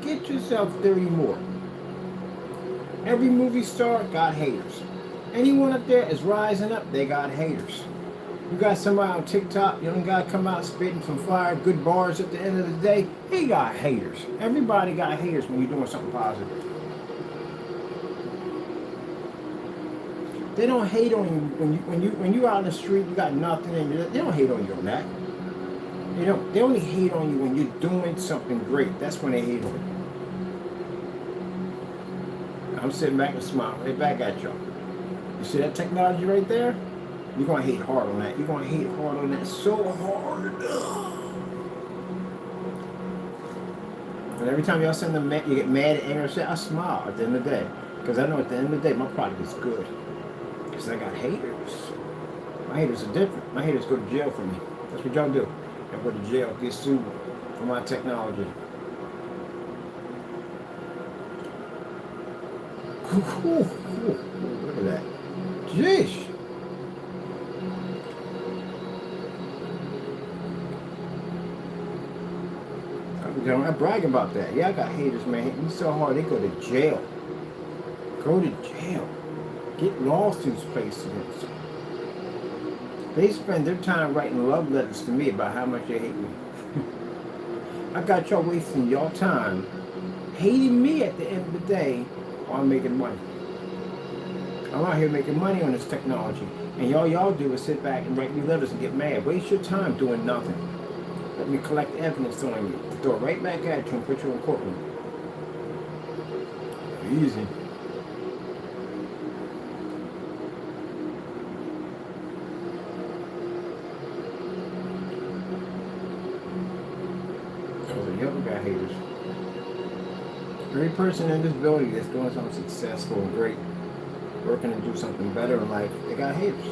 get yourself 30 more." Every movie star got haters. Anyone up there is rising up, they got haters. You got somebody on TikTok, young guy come out spitting some fire, good bars at the end of the day, he got haters. Everybody got haters when you're doing something positive. They don't hate on you when you out in the street, you got nothing, and they don't hate on you on that. They only hate on you when you're doing something great. That's when they hate on you. I'm sitting back and smiling right back at y'all. You see that technology right there? You're going to hate hard on that. You're going to hate hard on that so hard. And every time y'all send them, you get mad and angry, I smile at the end of the day. Because I know at the end of the day, my product is good. Because I got haters. My haters are different. My haters go to jail for me. That's what y'all do. Y'all go to jail, get sued for my technology. Look at that. Jeez. I brag about that. Yeah, I got haters, man. Hate me so hard, they go to jail. Go to jail. Get lawsuits placed against them. They spend their time writing love letters to me about how much they hate me. I got y'all wasting your time hating me at the end of the day while I'm making money. I'm out here making money on this technology. And y'all do is sit back and write me letters and get mad. Waste your time doing nothing. Let me collect evidence on you. Throw it right back at you and put you in courtroom. Easy. Got haters. Every person in this building that's doing something successful and great, working to do something better in life, they got haters.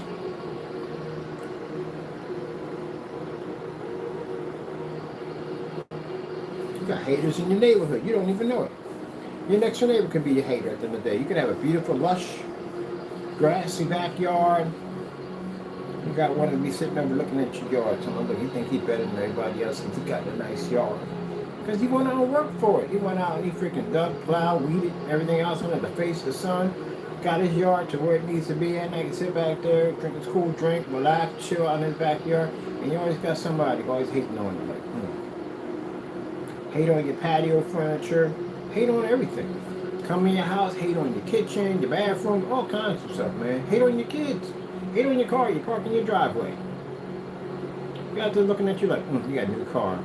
You got haters in your neighborhood. You don't even know it. Your next door neighbor could be your hater at the end of the day. You could have a beautiful, lush, grassy backyard. You got one to be sitting over looking at your yard. Telling, look, he think he's better than everybody else because he got a nice yard. Because he went out and worked for it. He went out and he freaking dug, plowed, weeded, everything else under the face of the sun. Got his yard to where it needs to be at. Now he can sit back there, drink his cool drink, relax, chill out in his backyard. And you always got somebody always hating on you. Like, hate on your patio furniture. Hate on everything. Come in your house, hate on your kitchen, your bathroom, all kinds of stuff, man. Hate on your kids. Hate on your car. You park in your driveway. You out there looking at you like, you got a new car.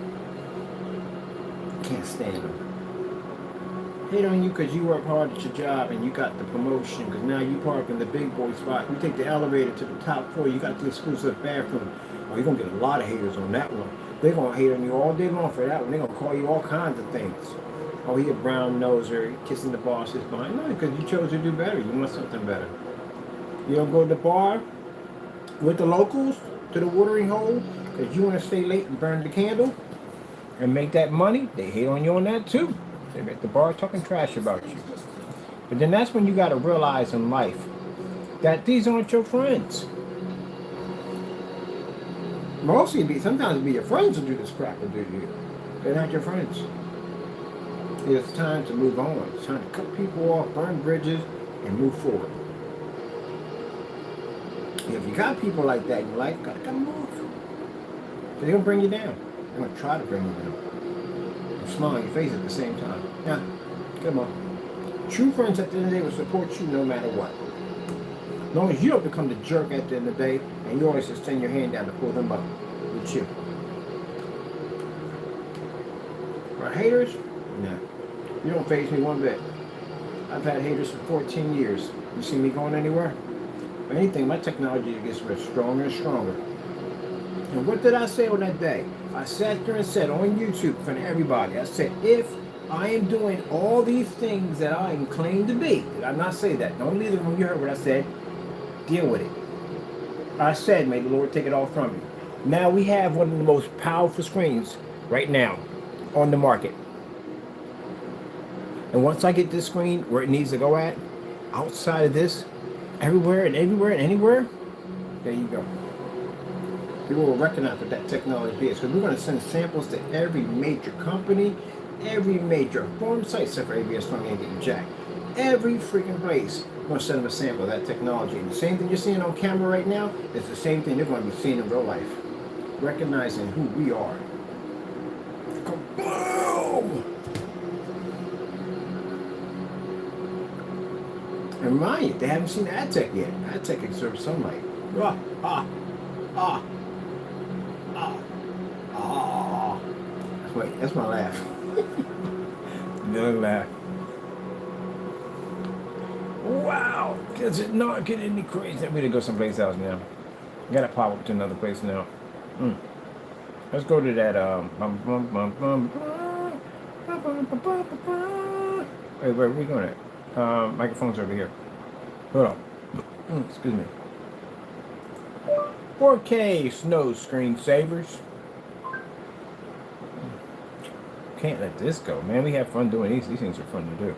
Can't stand them. Hate on you because you work hard at your job and you got the promotion because now you park in the big boy spot. You take the elevator to the top floor. You got the exclusive bathroom. Oh, you're going to get a lot of haters on that one. They're going to hate on you all day long for that one. They're going to call you all kinds of things. Oh, he a brown noser, kissing the boss's behind. No, because you chose to do better. You want something better. You don't go to the bar with the locals to the watering hole because you want to stay late and burn the candle and make that money. They hate on you on that too. They're at the bar talking trash about you. But then that's when you got to realize in life that these aren't your friends. Mostly sometimes it'd be your friends who do this crap and do you. They're not your friends. It's time to move on. It's time to cut people off, burn bridges, and move forward. And if you got people like that in your life, gotta come move. They're gonna bring you down. They're gonna try to bring you down. And smile on your face at the same time. Yeah, come on. True friends at the end of the day will support you no matter what. As long as you don't become the jerk at the end of the day and you always extend your hand down to pull them up with you. For haters, no. You don't faze me one bit. I've had haters for 14 years. You see me going anywhere? If anything, my technology gets stronger and stronger. And what did I say on that day? I sat there and said on YouTube for everybody, I said, if I am doing all these things that I am claimed to be, did I not say that? Don't leave it when you heard what I said. Deal with it. I said, may the Lord take it all from you. Now we have one of the most powerful screens right now on the market. And once I get this screen where it needs to go at, outside of this, everywhere and everywhere and anywhere, there you go. People will recognize what that technology is, because we're going to send samples to every major company, every major forum site, except for ABS Strong ain't getting jacked. Every freaking place, we're going to send them a sample of that technology. And the same thing you're seeing on camera right now is the same thing they're going to be seeing in real life. Recognizing who we are. Kaboom! And mind you, they haven't seen AdTech yet. AdTech can serve sunlight. Ah, ah, ah, ah, ah. Wait, that's my laugh. Another laugh. Wow, does it not get any crazy? I'm gonna go someplace else now. I gotta pop up to another place now. Let's go to that. Wait, where are we going at? Microphone's over here. Hold on. Excuse me. 4K snow screensavers. Can't let this go, man. We have fun doing these. These things are fun to do.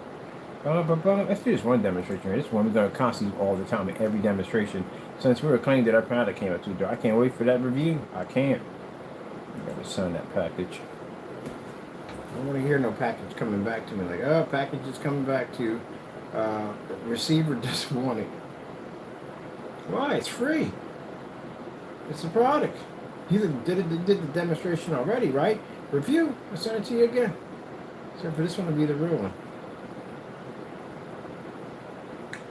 Let's do this one demonstration here. This one we're going to constantly all the time in every demonstration. Since we were claiming that our product came out too dark. I can't wait for that review. I can't. I gotta sign that package. I don't want to hear no package coming back to me like, oh, package is coming back to you. Receiver doesn't want it. Why? It's free. It's a product. You did the demonstration already, right? Review. I'll send it to you again. So for this one to be the real one.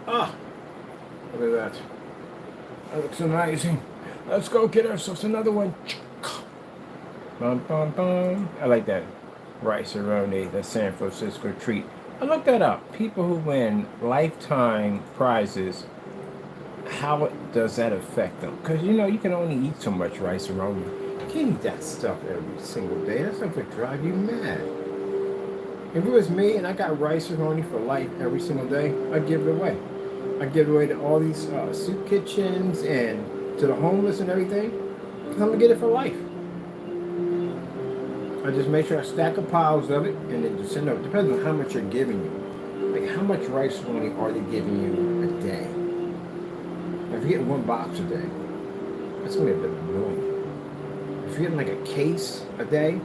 Ah, look at that. That looks amazing. Let's go get ourselves another one. Bum, bum, bum. I like that. Rice-A-Roni, the San Francisco treat. I looked that up. People who win lifetime prizes, how does that affect them? Because, you know, you can only eat so much Rice-A-Roni. You can't eat that stuff every single day. That stuff would drive you mad. If it was me and I got Rice-A-Roni for life every single day, I'd give it away. I'd give it away to all these soup kitchens and to the homeless and everything. Because I'm going to get it for life. I just make sure I stack up piles of it and then just send it. It depends on how much they're giving you. Like, how much Rice-A-Roni are they giving you a day? If you're getting one box a day, that's going to be a bit annoying. If you're getting like a case a day,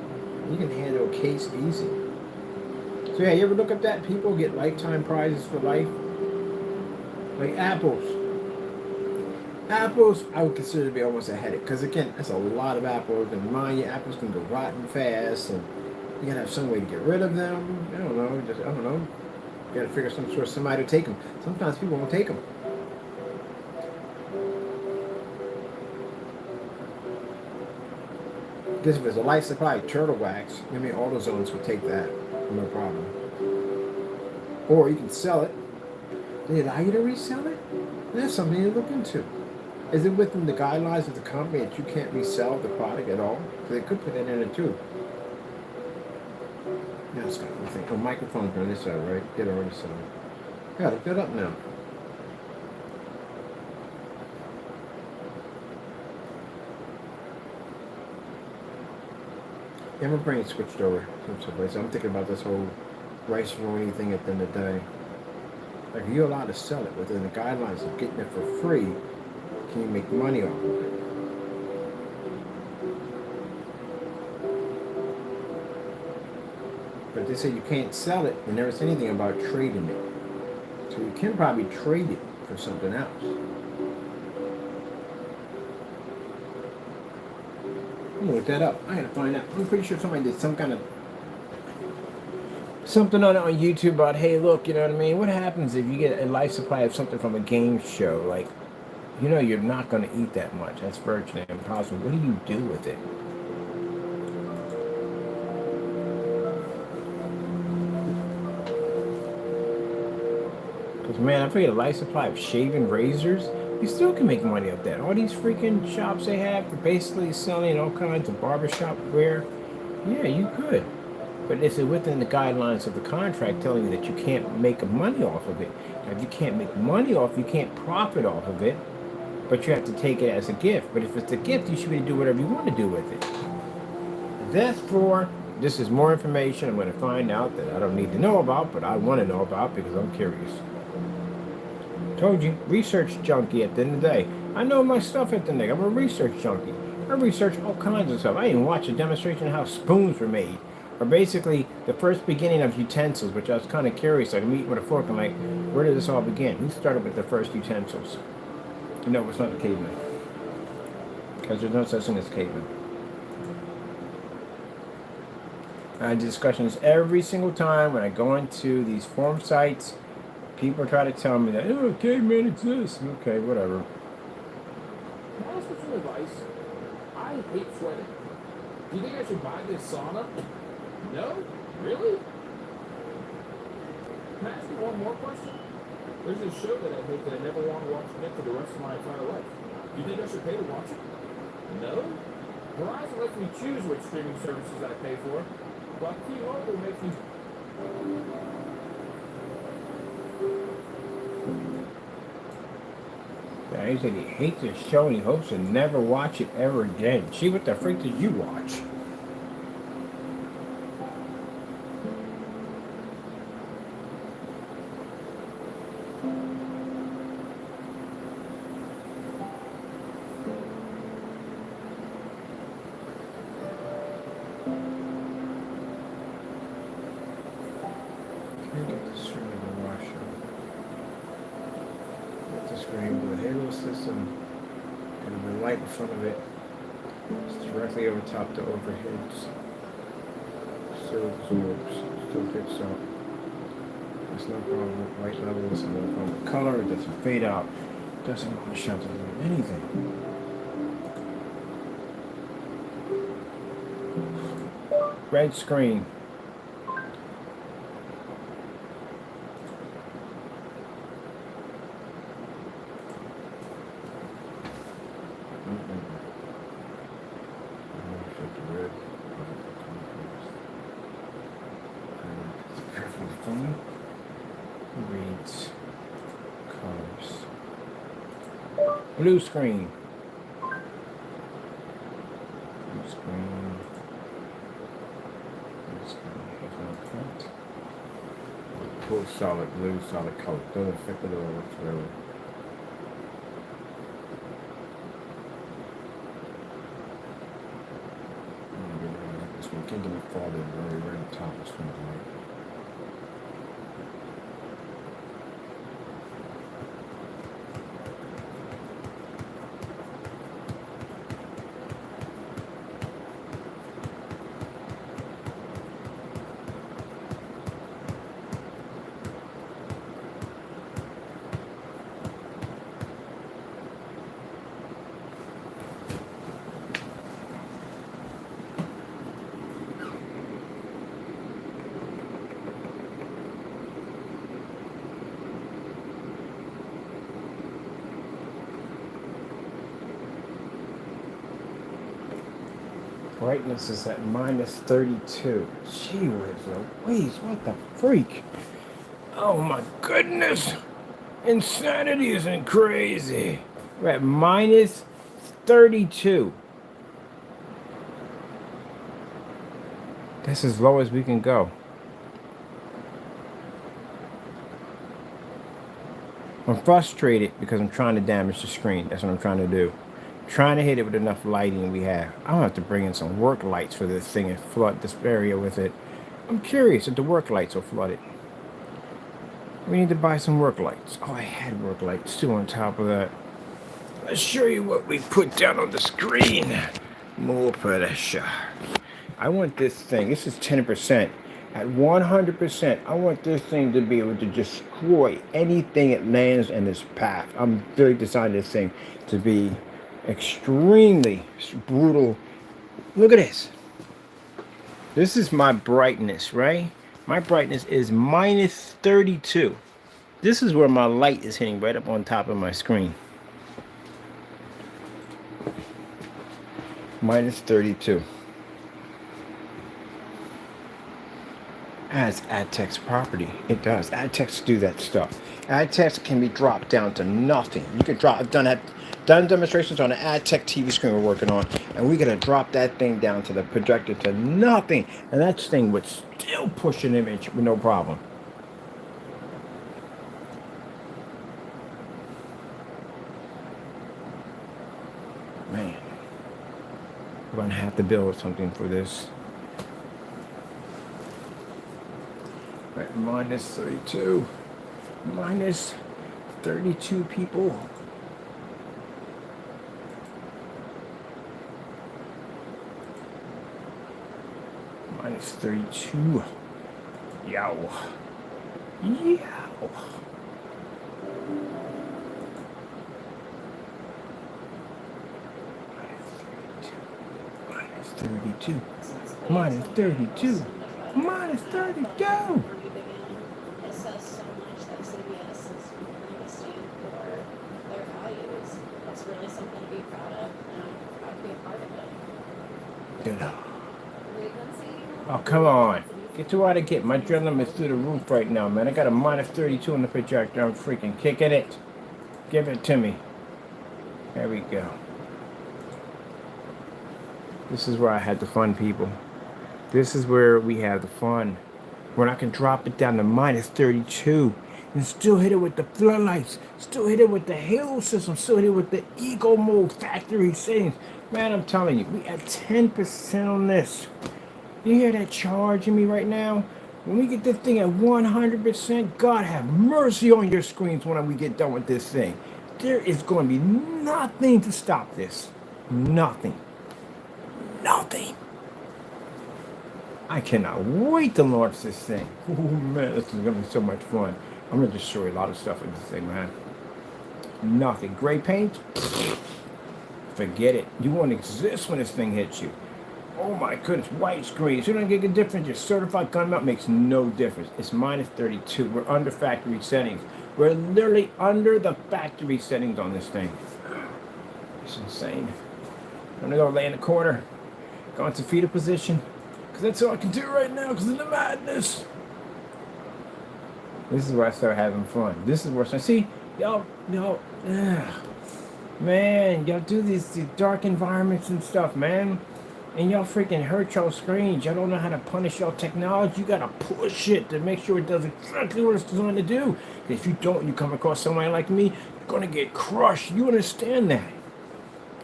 you can handle a case easy. So yeah, you ever look at that? People get lifetime prizes for life. Like apples. Apples, I would consider to be almost a headache. Because again, that's a lot of apples. And mind you, apples can go rotten fast. And you gotta have some way to get rid of them. I don't know. I don't know. You gotta figure some sort of somebody to take them. Sometimes people won't take them. Because if there's a light supply of turtle wax, I mean, AutoZones would take that. No problem. Or you can sell it. They allow you to resell it? That's something to look into. Is it within the guidelines of the company that you can't resell the product at all? So they could put that in it too. Now it's got nothing. Oh, microphone's on this side, right? Get already sold. Yeah, look that up now. Yeah, my brain switched over from someplace. I'm thinking about this whole Rice-A-Roni thing at the end of the day. Like, if you're allowed to sell it within the guidelines of getting it for free, can you make money off of it? But they say you can't sell it. They never say anything about trading it. So So you can probably trade it for something else. I'm gonna look that up. I gotta find out. I'm pretty sure somebody did some kind of something on it on YouTube about, hey, look, you know what I mean? What happens if you get a life supply of something from a game show? Like, you know, you're not gonna eat that much. That's virtually impossible. What do you do with it? Because, man, I figured a life supply of shaving razors, you still can make money off that. All these freaking shops they have for basically selling all kinds of barbershop wear. Yeah, you could. But it's within the guidelines of the contract telling you that you can't make money off of it. Now, if you can't make money off, you can't profit off of it, but you have to take it as a gift. But if it's a gift, you should be able to do whatever you want to do with it. Therefore, this is more information I'm going to find out that I don't need to know about, but I want to know about because I'm curious. Told you, research junkie at the end of the day. I know my stuff at the end of the day. I'm a research junkie. I research all kinds of stuff. I even watched a demonstration of how spoons were made. Or basically, the first beginning of utensils, which I was kind of curious. I'm eating with a fork. I'm like, where did this all begin? Who started with the first utensils? No, it's not the caveman. Because there's no such thing as caveman. I have discussions every single time when I go into these forum sites. People try to tell me that, oh, caveman exists. Okay, whatever. Can I ask for some advice? I hate sweating. Do you think I should buy this sauna? No? Really? Can I ask you one more question? There's this show that I hate that I never want to watch again for the rest of my entire life. Do you think I should pay to watch it? No? Verizon lets me choose which streaming services I pay for, but T-Mobile makes me... Yeah, he said he hates this show and he hopes to never watch it ever again. Gee, what the freak did you watch? Light in front of it. It's directly over top the overheads. Still absorbs. Still picks up. There's no problem with light levels. No problem with color. It doesn't fade out. It doesn't wash out. Doesn't do anything. Red screen. Reads colors. Blue screen. Blue screen. Blue screen. Full solid blue, solid color. Doesn't affect it at all whatsoever. This one can't get it farther than right on top of something like that. Brightness is at minus 32. Gee whiz Louise, what the freak? Oh my goodness! Insanity isn't crazy. We're at minus 32. That's as low as we can go. I'm frustrated because I'm trying to damage the screen. That's what I'm trying to do. Trying to hit it with enough lighting we have. I'll have to bring in some work lights for this thing and flood this area with it. I'm curious if the work lights will flood it. We need to buy some work lights. Oh, I had work lights too on top of that. Let's show you what we put down on the screen. More pressure. I want this thing, this is 10%. At 100%, I want this thing to be able to destroy anything it lands in its path. I'm really designing this thing to be extremely brutal. Look at this. This is my brightness, right? My brightness is minus 32. This is where my light is hitting right up on top of my screen. Minus 32. As ad tech's property. It does. Ad techs do that stuff. Ad techs can be dropped down to nothing. You can drop. I've done demonstrations on an ad tech TV screen we're working on, and we gotta drop that thing down to the projector to nothing, and that thing would still push an image with no problem. Man, we're gonna have to build something for this. Right, minus 32. Minus 32 people. Minus 32. Yow. Yow. Minus 32. Minus 32. Minus 32. Oh, come on. Get to what I get. My adrenaline is through the roof right now, man. I got a minus 32 on the projector. I'm freaking kicking it. Give it to me. There we go. This is where I had the fun, people. This is where we have the fun. When I can drop it down to minus 32 and still hit it with the floodlights, still hit it with the halo system, still hit it with the eco mode factory settings. Man, I'm telling you, we have 10% on this. You hear that charge in me right now? When we get this thing at 100%, God have mercy on your screens when we get done with this thing. There is going to be nothing to stop this. Nothing. Nothing. I cannot wait to launch this thing. Oh man, this is going to be so much fun. I'm going to just show you a lot of stuff with this thing, man. Nothing. Gray paint? Forget it. You won't exist when this thing hits you. Oh my goodness, white screens. You don't get a difference. Your certified gun mount makes no difference. It's minus 32. We're under factory settings. We're literally under the factory settings on this thing. It's insane. I'm gonna go lay in the corner, go into fetal position, because that's all I can do right now because of the madness. This is where I start having fun. This is where I see, y'all, man, y'all do these dark environments and stuff, man. And y'all freaking hurt y'all screens. Y'all don't know how to punish y'all technology. You gotta push it to make sure it does exactly what it's designed to do. If you don't, you come across somebody like me, you're gonna get crushed. You understand that?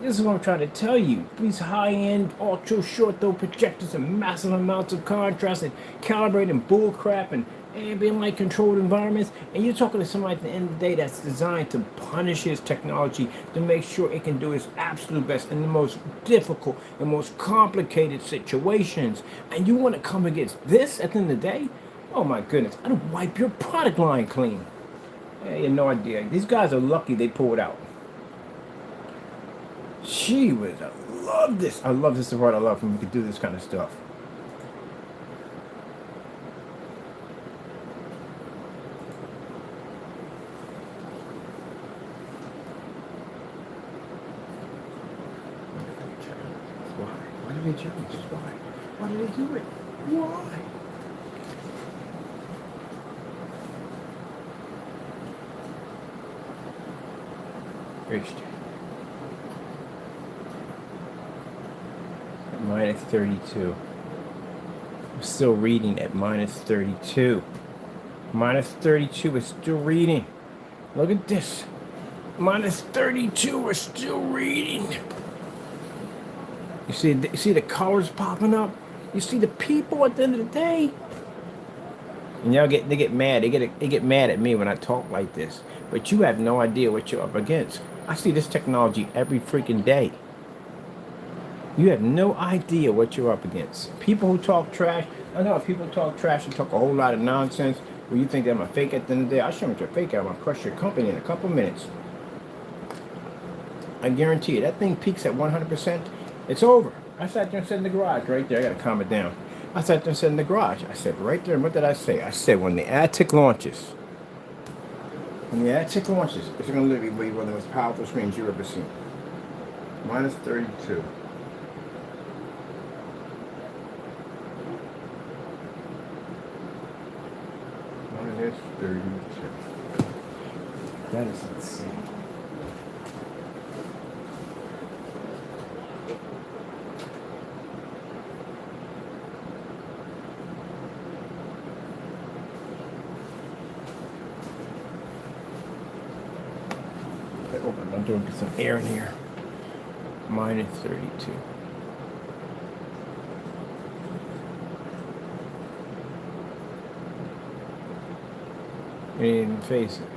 This is what I'm trying to tell you. These high-end, ultra short throw projectors and massive amounts of contrast and calibrating bullcrap and ambient light controlled environments, and you're talking to somebody at the end of the day that's designed to punish his technology to make sure it can do its absolute best in the most difficult and most complicated situations. And you want to come against this at the end of the day? Oh my goodness, I'd wipe your product line clean. Yeah, you have no idea. These guys are lucky they pulled out. Gee whiz, I love this. I love this part I love when we can do this kind of stuff. Why did they change? Why? Why did they do it? Why? Reached. At minus 32. I'm still reading at minus 32. Minus 32 is still reading. Look at this. Minus 32, we're still reading. You see the colors popping up? You see the people at the end of the day? And they get mad. They get mad at me when I talk like this. But you have no idea what you're up against. I see this technology every freaking day. You have no idea what you're up against. People who talk trash. I know people talk trash and talk a whole lot of nonsense. Where you think that I'm a fake at the end of the day. I show them you're fake. I'm gonna crush your company in a couple minutes. I guarantee you. That thing peaks at 100%. It's over. I sat there and said in the garage right there. I gotta calm it down. I sat there and said in the garage. I said right there. And what did I say? I said when the Attic launches. When the Attic launches, it's gonna literally be one of the most powerful screens you've ever seen. Minus 32. Minus 32. That is insane. I'm doing some air in here. Minus 32. You didn't even face it.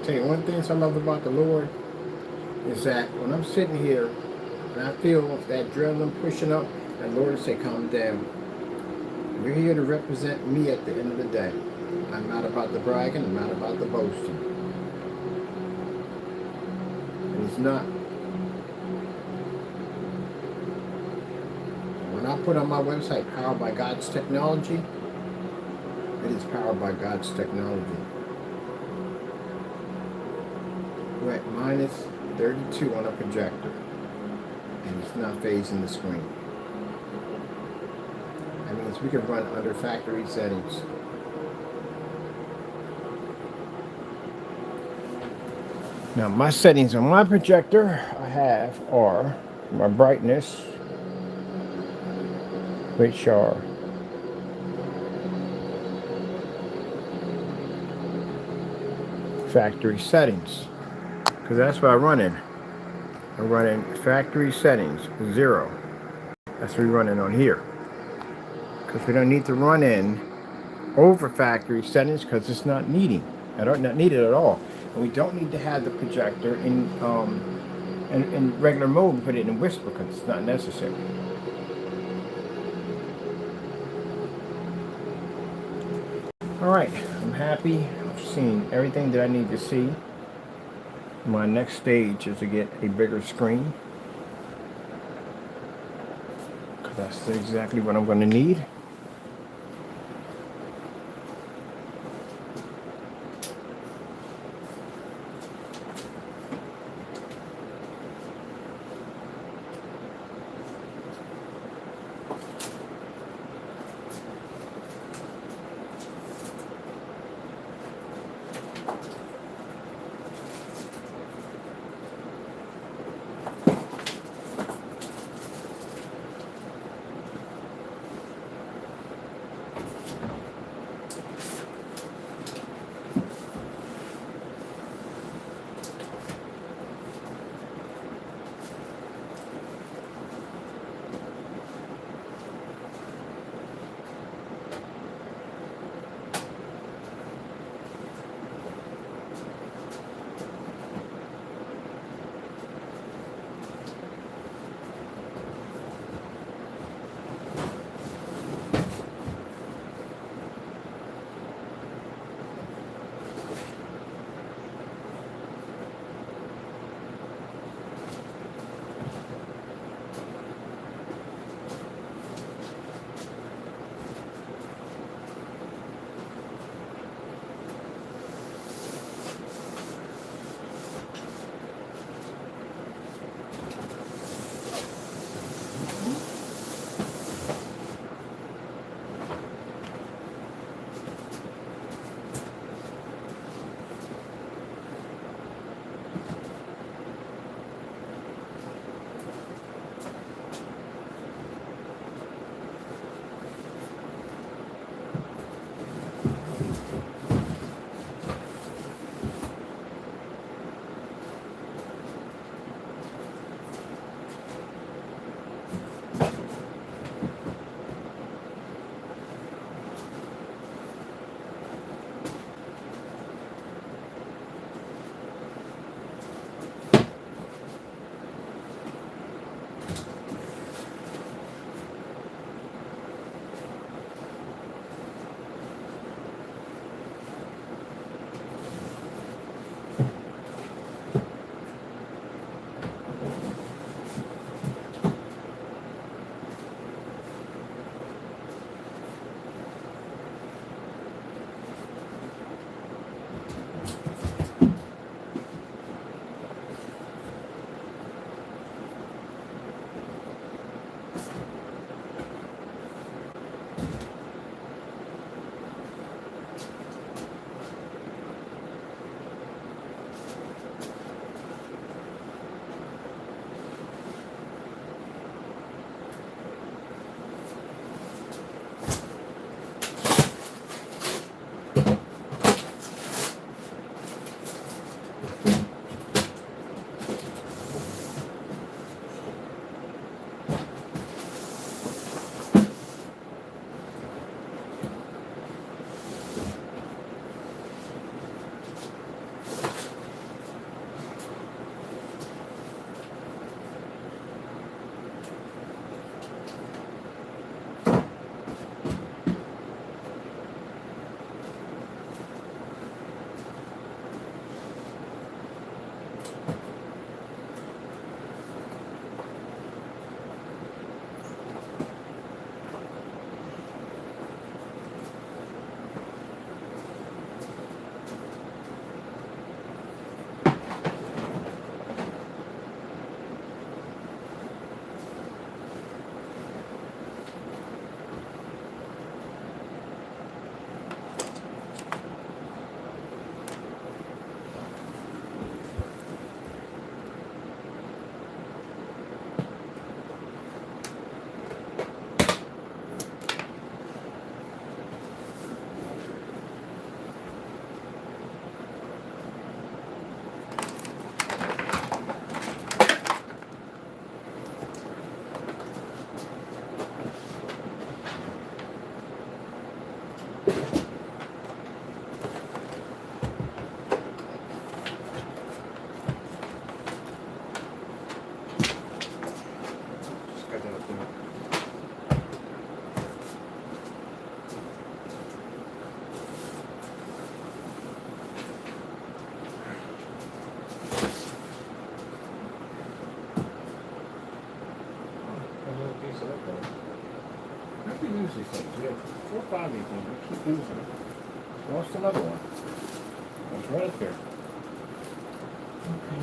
Tell you one thing I love about the Lord is that when I'm sitting here and I feel that adrenaline pushing up, the Lord will say, calm down. You're here to represent me at the end of the day. I'm not about the bragging, I'm not about the boasting. And it's not. When I put on my website, Powered by God's Technology, it is powered by God's technology. We're at minus 32 on a projector, and it's not phasing the screen. That means we can run under factory settings. Now my settings on my projector I have are my brightness, which are factory settings. Because that's what I run in. I run in factory settings, 0. That's what we're running on here. Because we don't need to run in over factory settings because it's not needed. Not needed at all. And we don't need to have the projector in regular mode and put it in whisper because it's not necessary. Alright, I'm happy. I've seen everything that I need to see. My next stage is to get a bigger screen. Because that's exactly what I'm going to need. these things. We have 4 or 5 of these things. We keep losing them. Lost another one. It's right up there. Okay.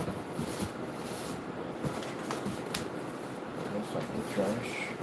There's something trash.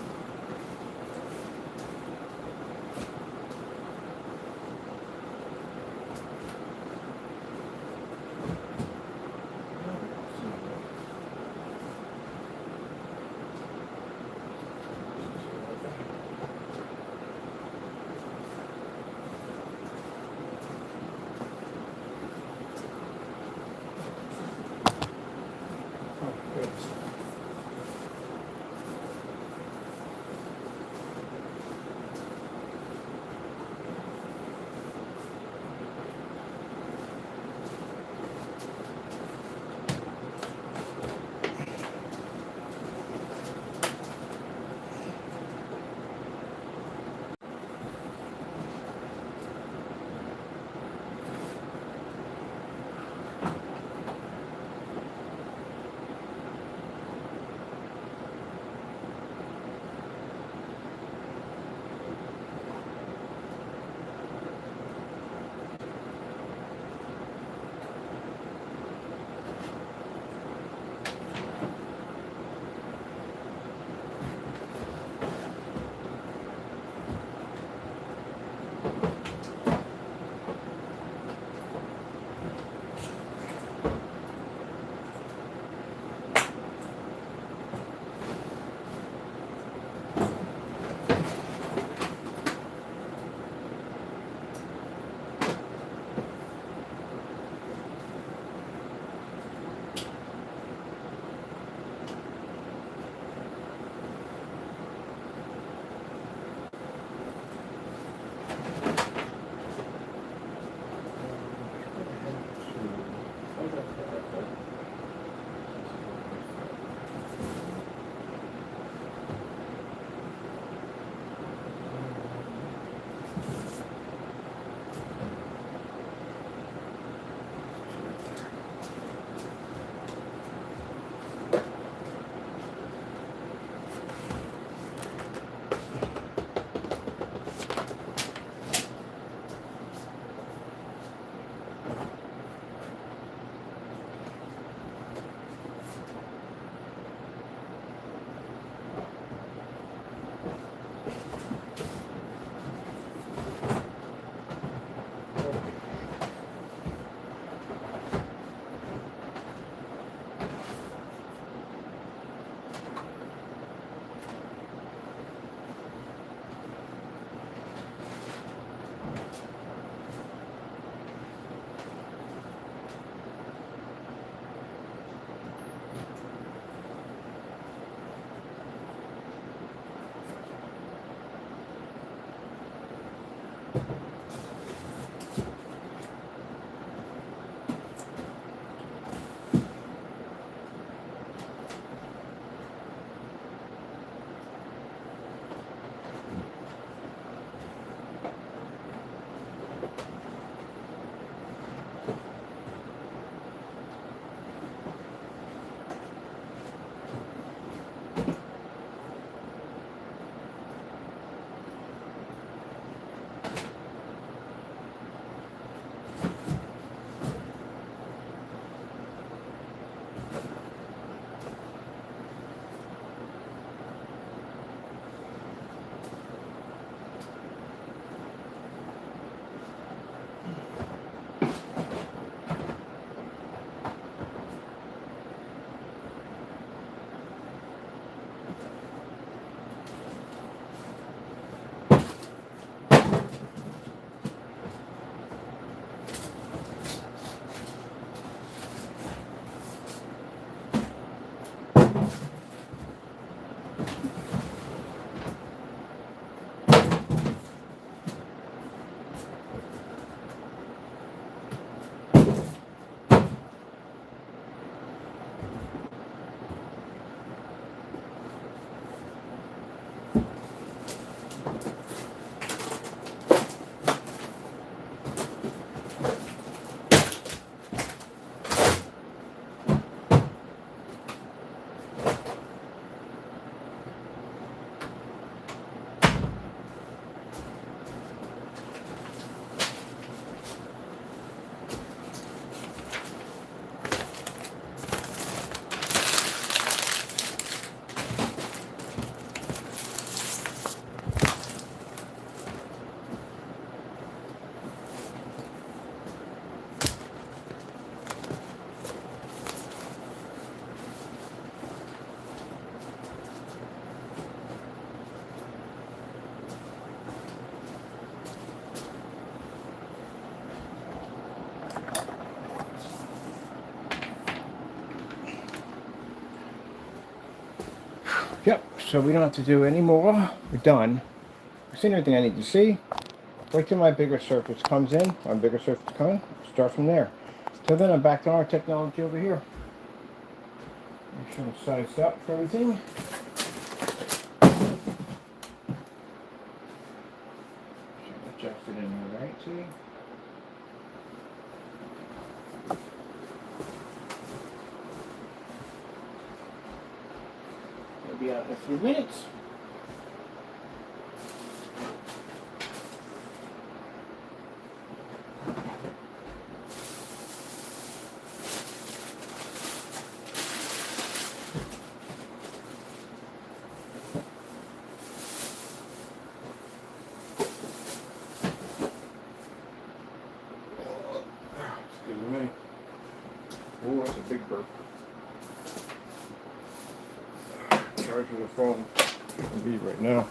Yep, so we don't have to do any more. We're done. I've seen everything I need to see. Wait till my bigger surface comes in. My bigger surface comes. Start from there. So then I'm back to our technology over here. Make sure I'm sized up for everything. Adjust it in there, right? See? It'll be out in a few minutes. Excuse me. Oh, that's a big burp. Charging the phone. Shouldn't be right now.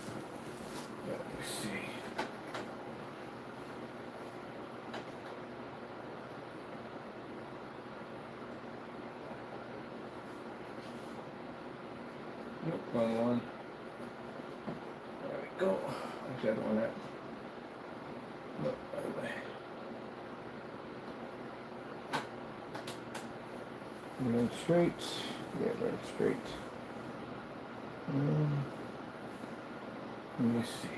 Let me see. Nope, wrong one. There we go. Where's the other one at? Nope, other way. Run straight. Yeah, run straight. Let me see.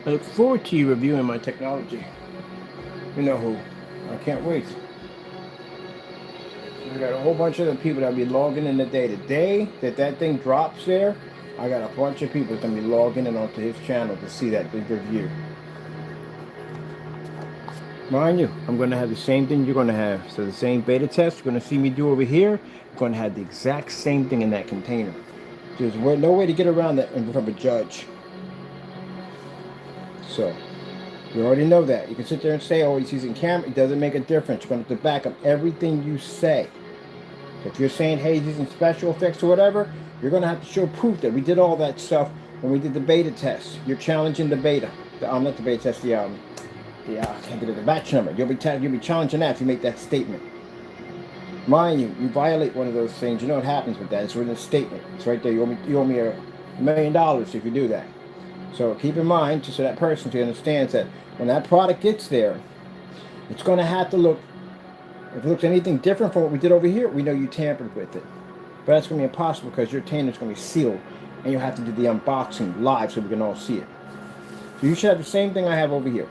I look forward to you reviewing my technology. You know who. I can't wait. I got a whole bunch of other people that'll be logging in the day. The day that thing drops there, I got a bunch of people that's going to be logging in onto his channel to see that big review. Mind you, I'm going to have the same thing you're going to have. So the same beta test you're going to see me do over here, you're going to have the exact same thing in that container. There's no way to get around that and become a judge. So, you already know that. You can sit there and say, oh, he's using camera. It doesn't make a difference. You're going to have to back up everything you say. So if you're saying, hey, he's using special effects or whatever, you're going to have to show proof that we did all that stuff when we did the beta test. You're challenging the beta. Not the beta test, I can't get it, the batch number. You'll be challenging that if you make that statement. Mind you, you violate one of those things. You know what happens with that. It's written in a statement. It's right there. You owe me $1 million if you do that. So keep in mind, just so that person understands that when that product gets there, it's going to have to look, if it looks anything different from what we did over here, we know you tampered with it. But that's going to be impossible because your container is going to be sealed and you'll have to do the unboxing live so we can all see it. So you should have the same thing I have over here.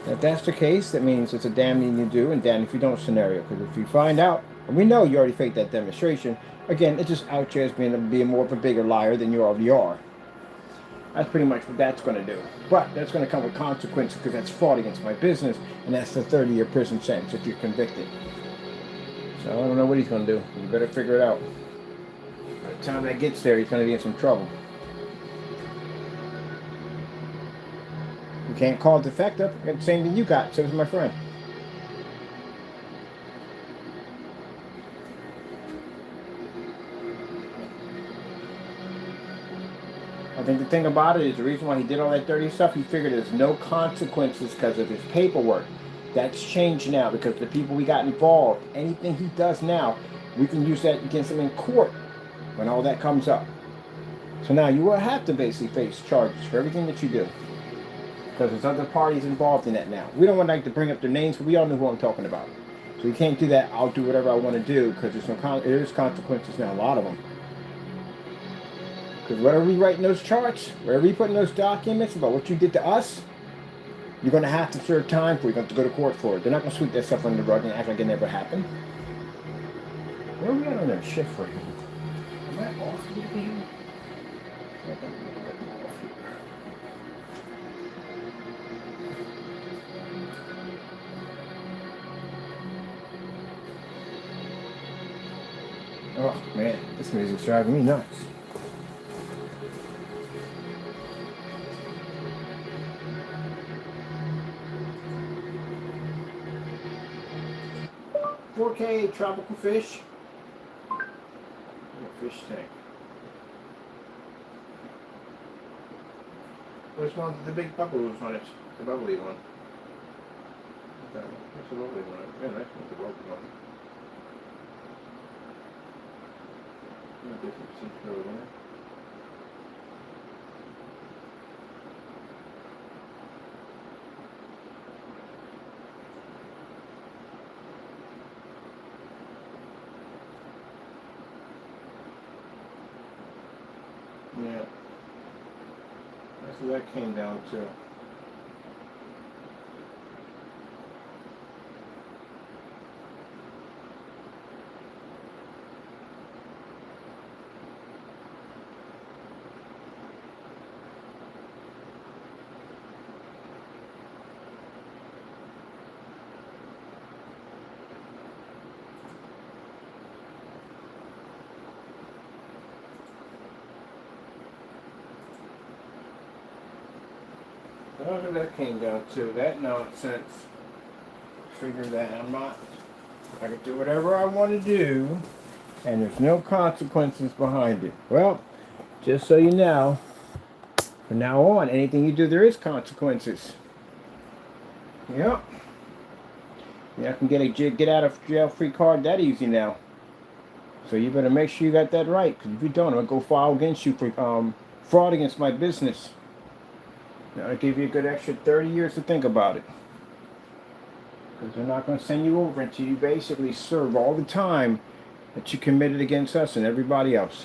Now, if that's the case, that means it's a damn you do and damn if you don't scenario. Because if you find out, and we know you already faked that demonstration, again, it just out there as being more of a bigger liar than you already are. That's pretty much what that's going to do. But that's going to come with consequences because that's fraud against my business, and that's the 30-year prison sentence if you're convicted. So I don't know what he's going to do. You better figure it out. By the time that gets there, he's going to be in some trouble. You can't call it defective. I got the same thing you got. So does my friend. I think the thing about it is the reason why he did all that dirty stuff, he figured there's no consequences because of his paperwork. That's changed now because the people we got involved, anything he does now, we can use that against him in court when all that comes up. So now you will have to basically face charges for everything that you do. Because there's other parties involved in that now. We don't want to bring up their names, but we all know who I'm talking about. So you can't do that, I'll do whatever I want to do because there's consequences now, a lot of them. Because whatever we write in those charts, wherever we put in those documents about what you did to us, you're going to have to serve time for it. You're going to have to go to court for it. They're not going to sweep that stuff under the rug and act like it never happened. Where are we at on their shift right now? Am I off here? Oh man, this music's driving me nuts. 4K tropical fish. Fish tank. Which one's the big bubbles on it? The bubbly one. That one. That's a lovely one. Yeah, that's not the bubbly one. A different sea over there. Yeah. That's what that came down to. That's what that came down to. That nonsense. Figure that I can do whatever I want to do, and there's no consequences behind it. Well, just so you know, from now on, anything you do, there is consequences. Yep. Yeah, I can get out of jail free card that easy now. So you better make sure you got that right, because if you don't, I'm gonna go file against you for fraud against my business. Now, I'll give you a good extra 30 years to think about it. Because they're not going to send you over until you basically serve all the time that you committed against us and everybody else.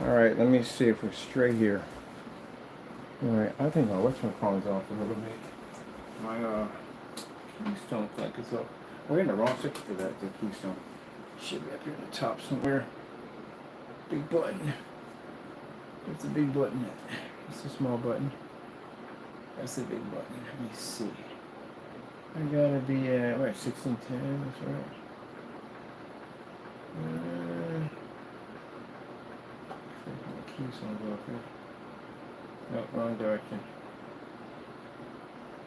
Alright, let me see if we're straight here. Alright, I think my what's my phone's off a little bit. My keystone clank is up. We're in the wrong section for that, the keystone. Should be up here at the top somewhere. Big button. What's the big button? It's the small button. That's the big button. Let me see. I gotta be at, what, 1610? That's right. My keys on off here. Nope, wrong direction.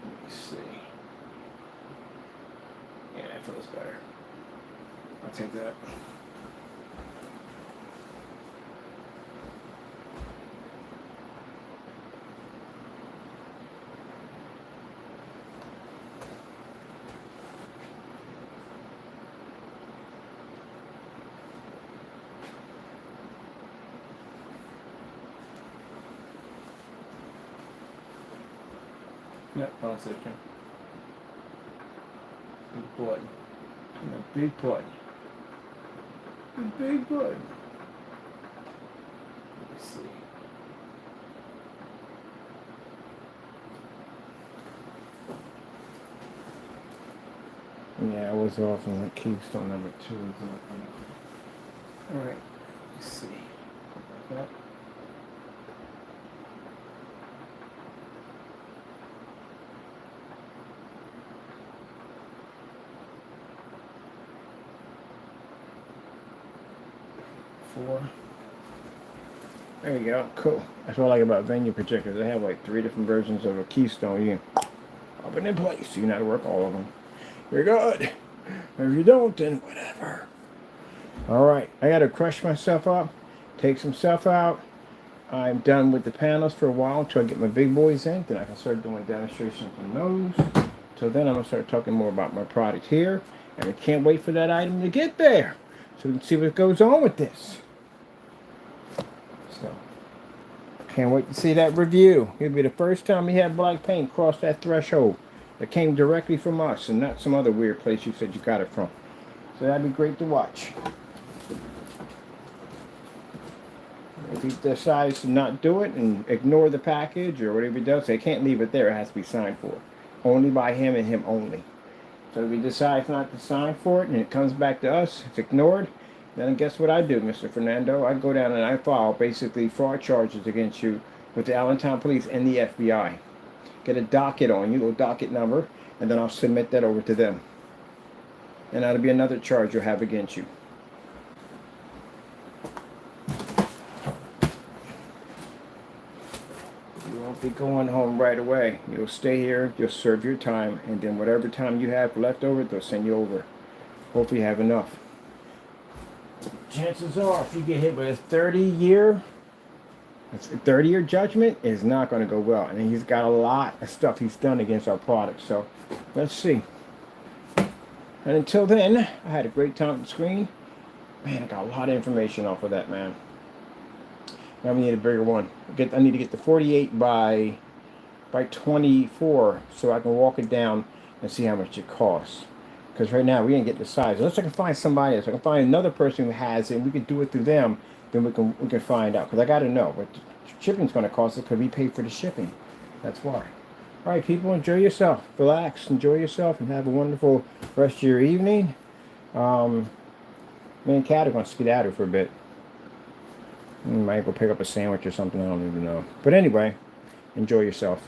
Let me see. Yeah, that feels better. I'll take that. Yep, wrong section. Big button. A big button. A big button. Let's see. Yeah, I was off on keystone number 2. Alright, let's see. Like that. There you go. Cool. That's what I like about venue projectors. They have like 3 different versions of a keystone. You can pop it in place. You can how to work all of them. You're good. If you don't, then whatever. Alright. I got to crush myself up. Take some stuff out. I'm done with the panels for a while until I get my big boys in. Then I can start doing demonstrations on those. So then I'm going to start talking more about my product here. And I can't wait for that item to get there. So we can see what goes on with this. So, can't wait to see that review. It'll be the first time we had black paint cross that threshold. That came directly from us and not some other weird place you said you got it from. So that'd be great to watch. If he decides to not do it and ignore the package or whatever he does, they can't leave it there. It has to be signed for. Only by him and him only. So if he decides not to sign for it and it comes back to us, it's ignored, then guess what I do, Mr. Fernando? I go down and I file basically fraud charges against you with the Allentown Police and the FBI. Get a docket on you, a docket number, and then I'll submit that over to them. And that'll be another charge you'll have against you. You all won't be going home right away. You'll stay here, you'll serve your time, and then whatever time you have left over, they'll send you over. Hopefully you have enough. Chances are, if you get hit with a 30-year judgment, it's not going to go well. And he's got a lot of stuff he's done against our product. So, let's see. And until then, I had a great time on the screen. Man, I got a lot of information off of that, man. Now we need a bigger one. I need to get the 48 by 24 so I can walk it down and see how much it costs. Because right now we ain't get the size. Unless I can find somebody else. I can find another person who has it and we can do it through them. Then we can find out. Because I got to know what the shipping's going to cost us because we pay for the shipping. That's why. All right, people, enjoy yourself. Relax, enjoy yourself, and have a wonderful rest of your evening. Me and Kat are going to skedaddle for a bit. We might go pick up a sandwich or something. I don't even know. But anyway, enjoy yourself.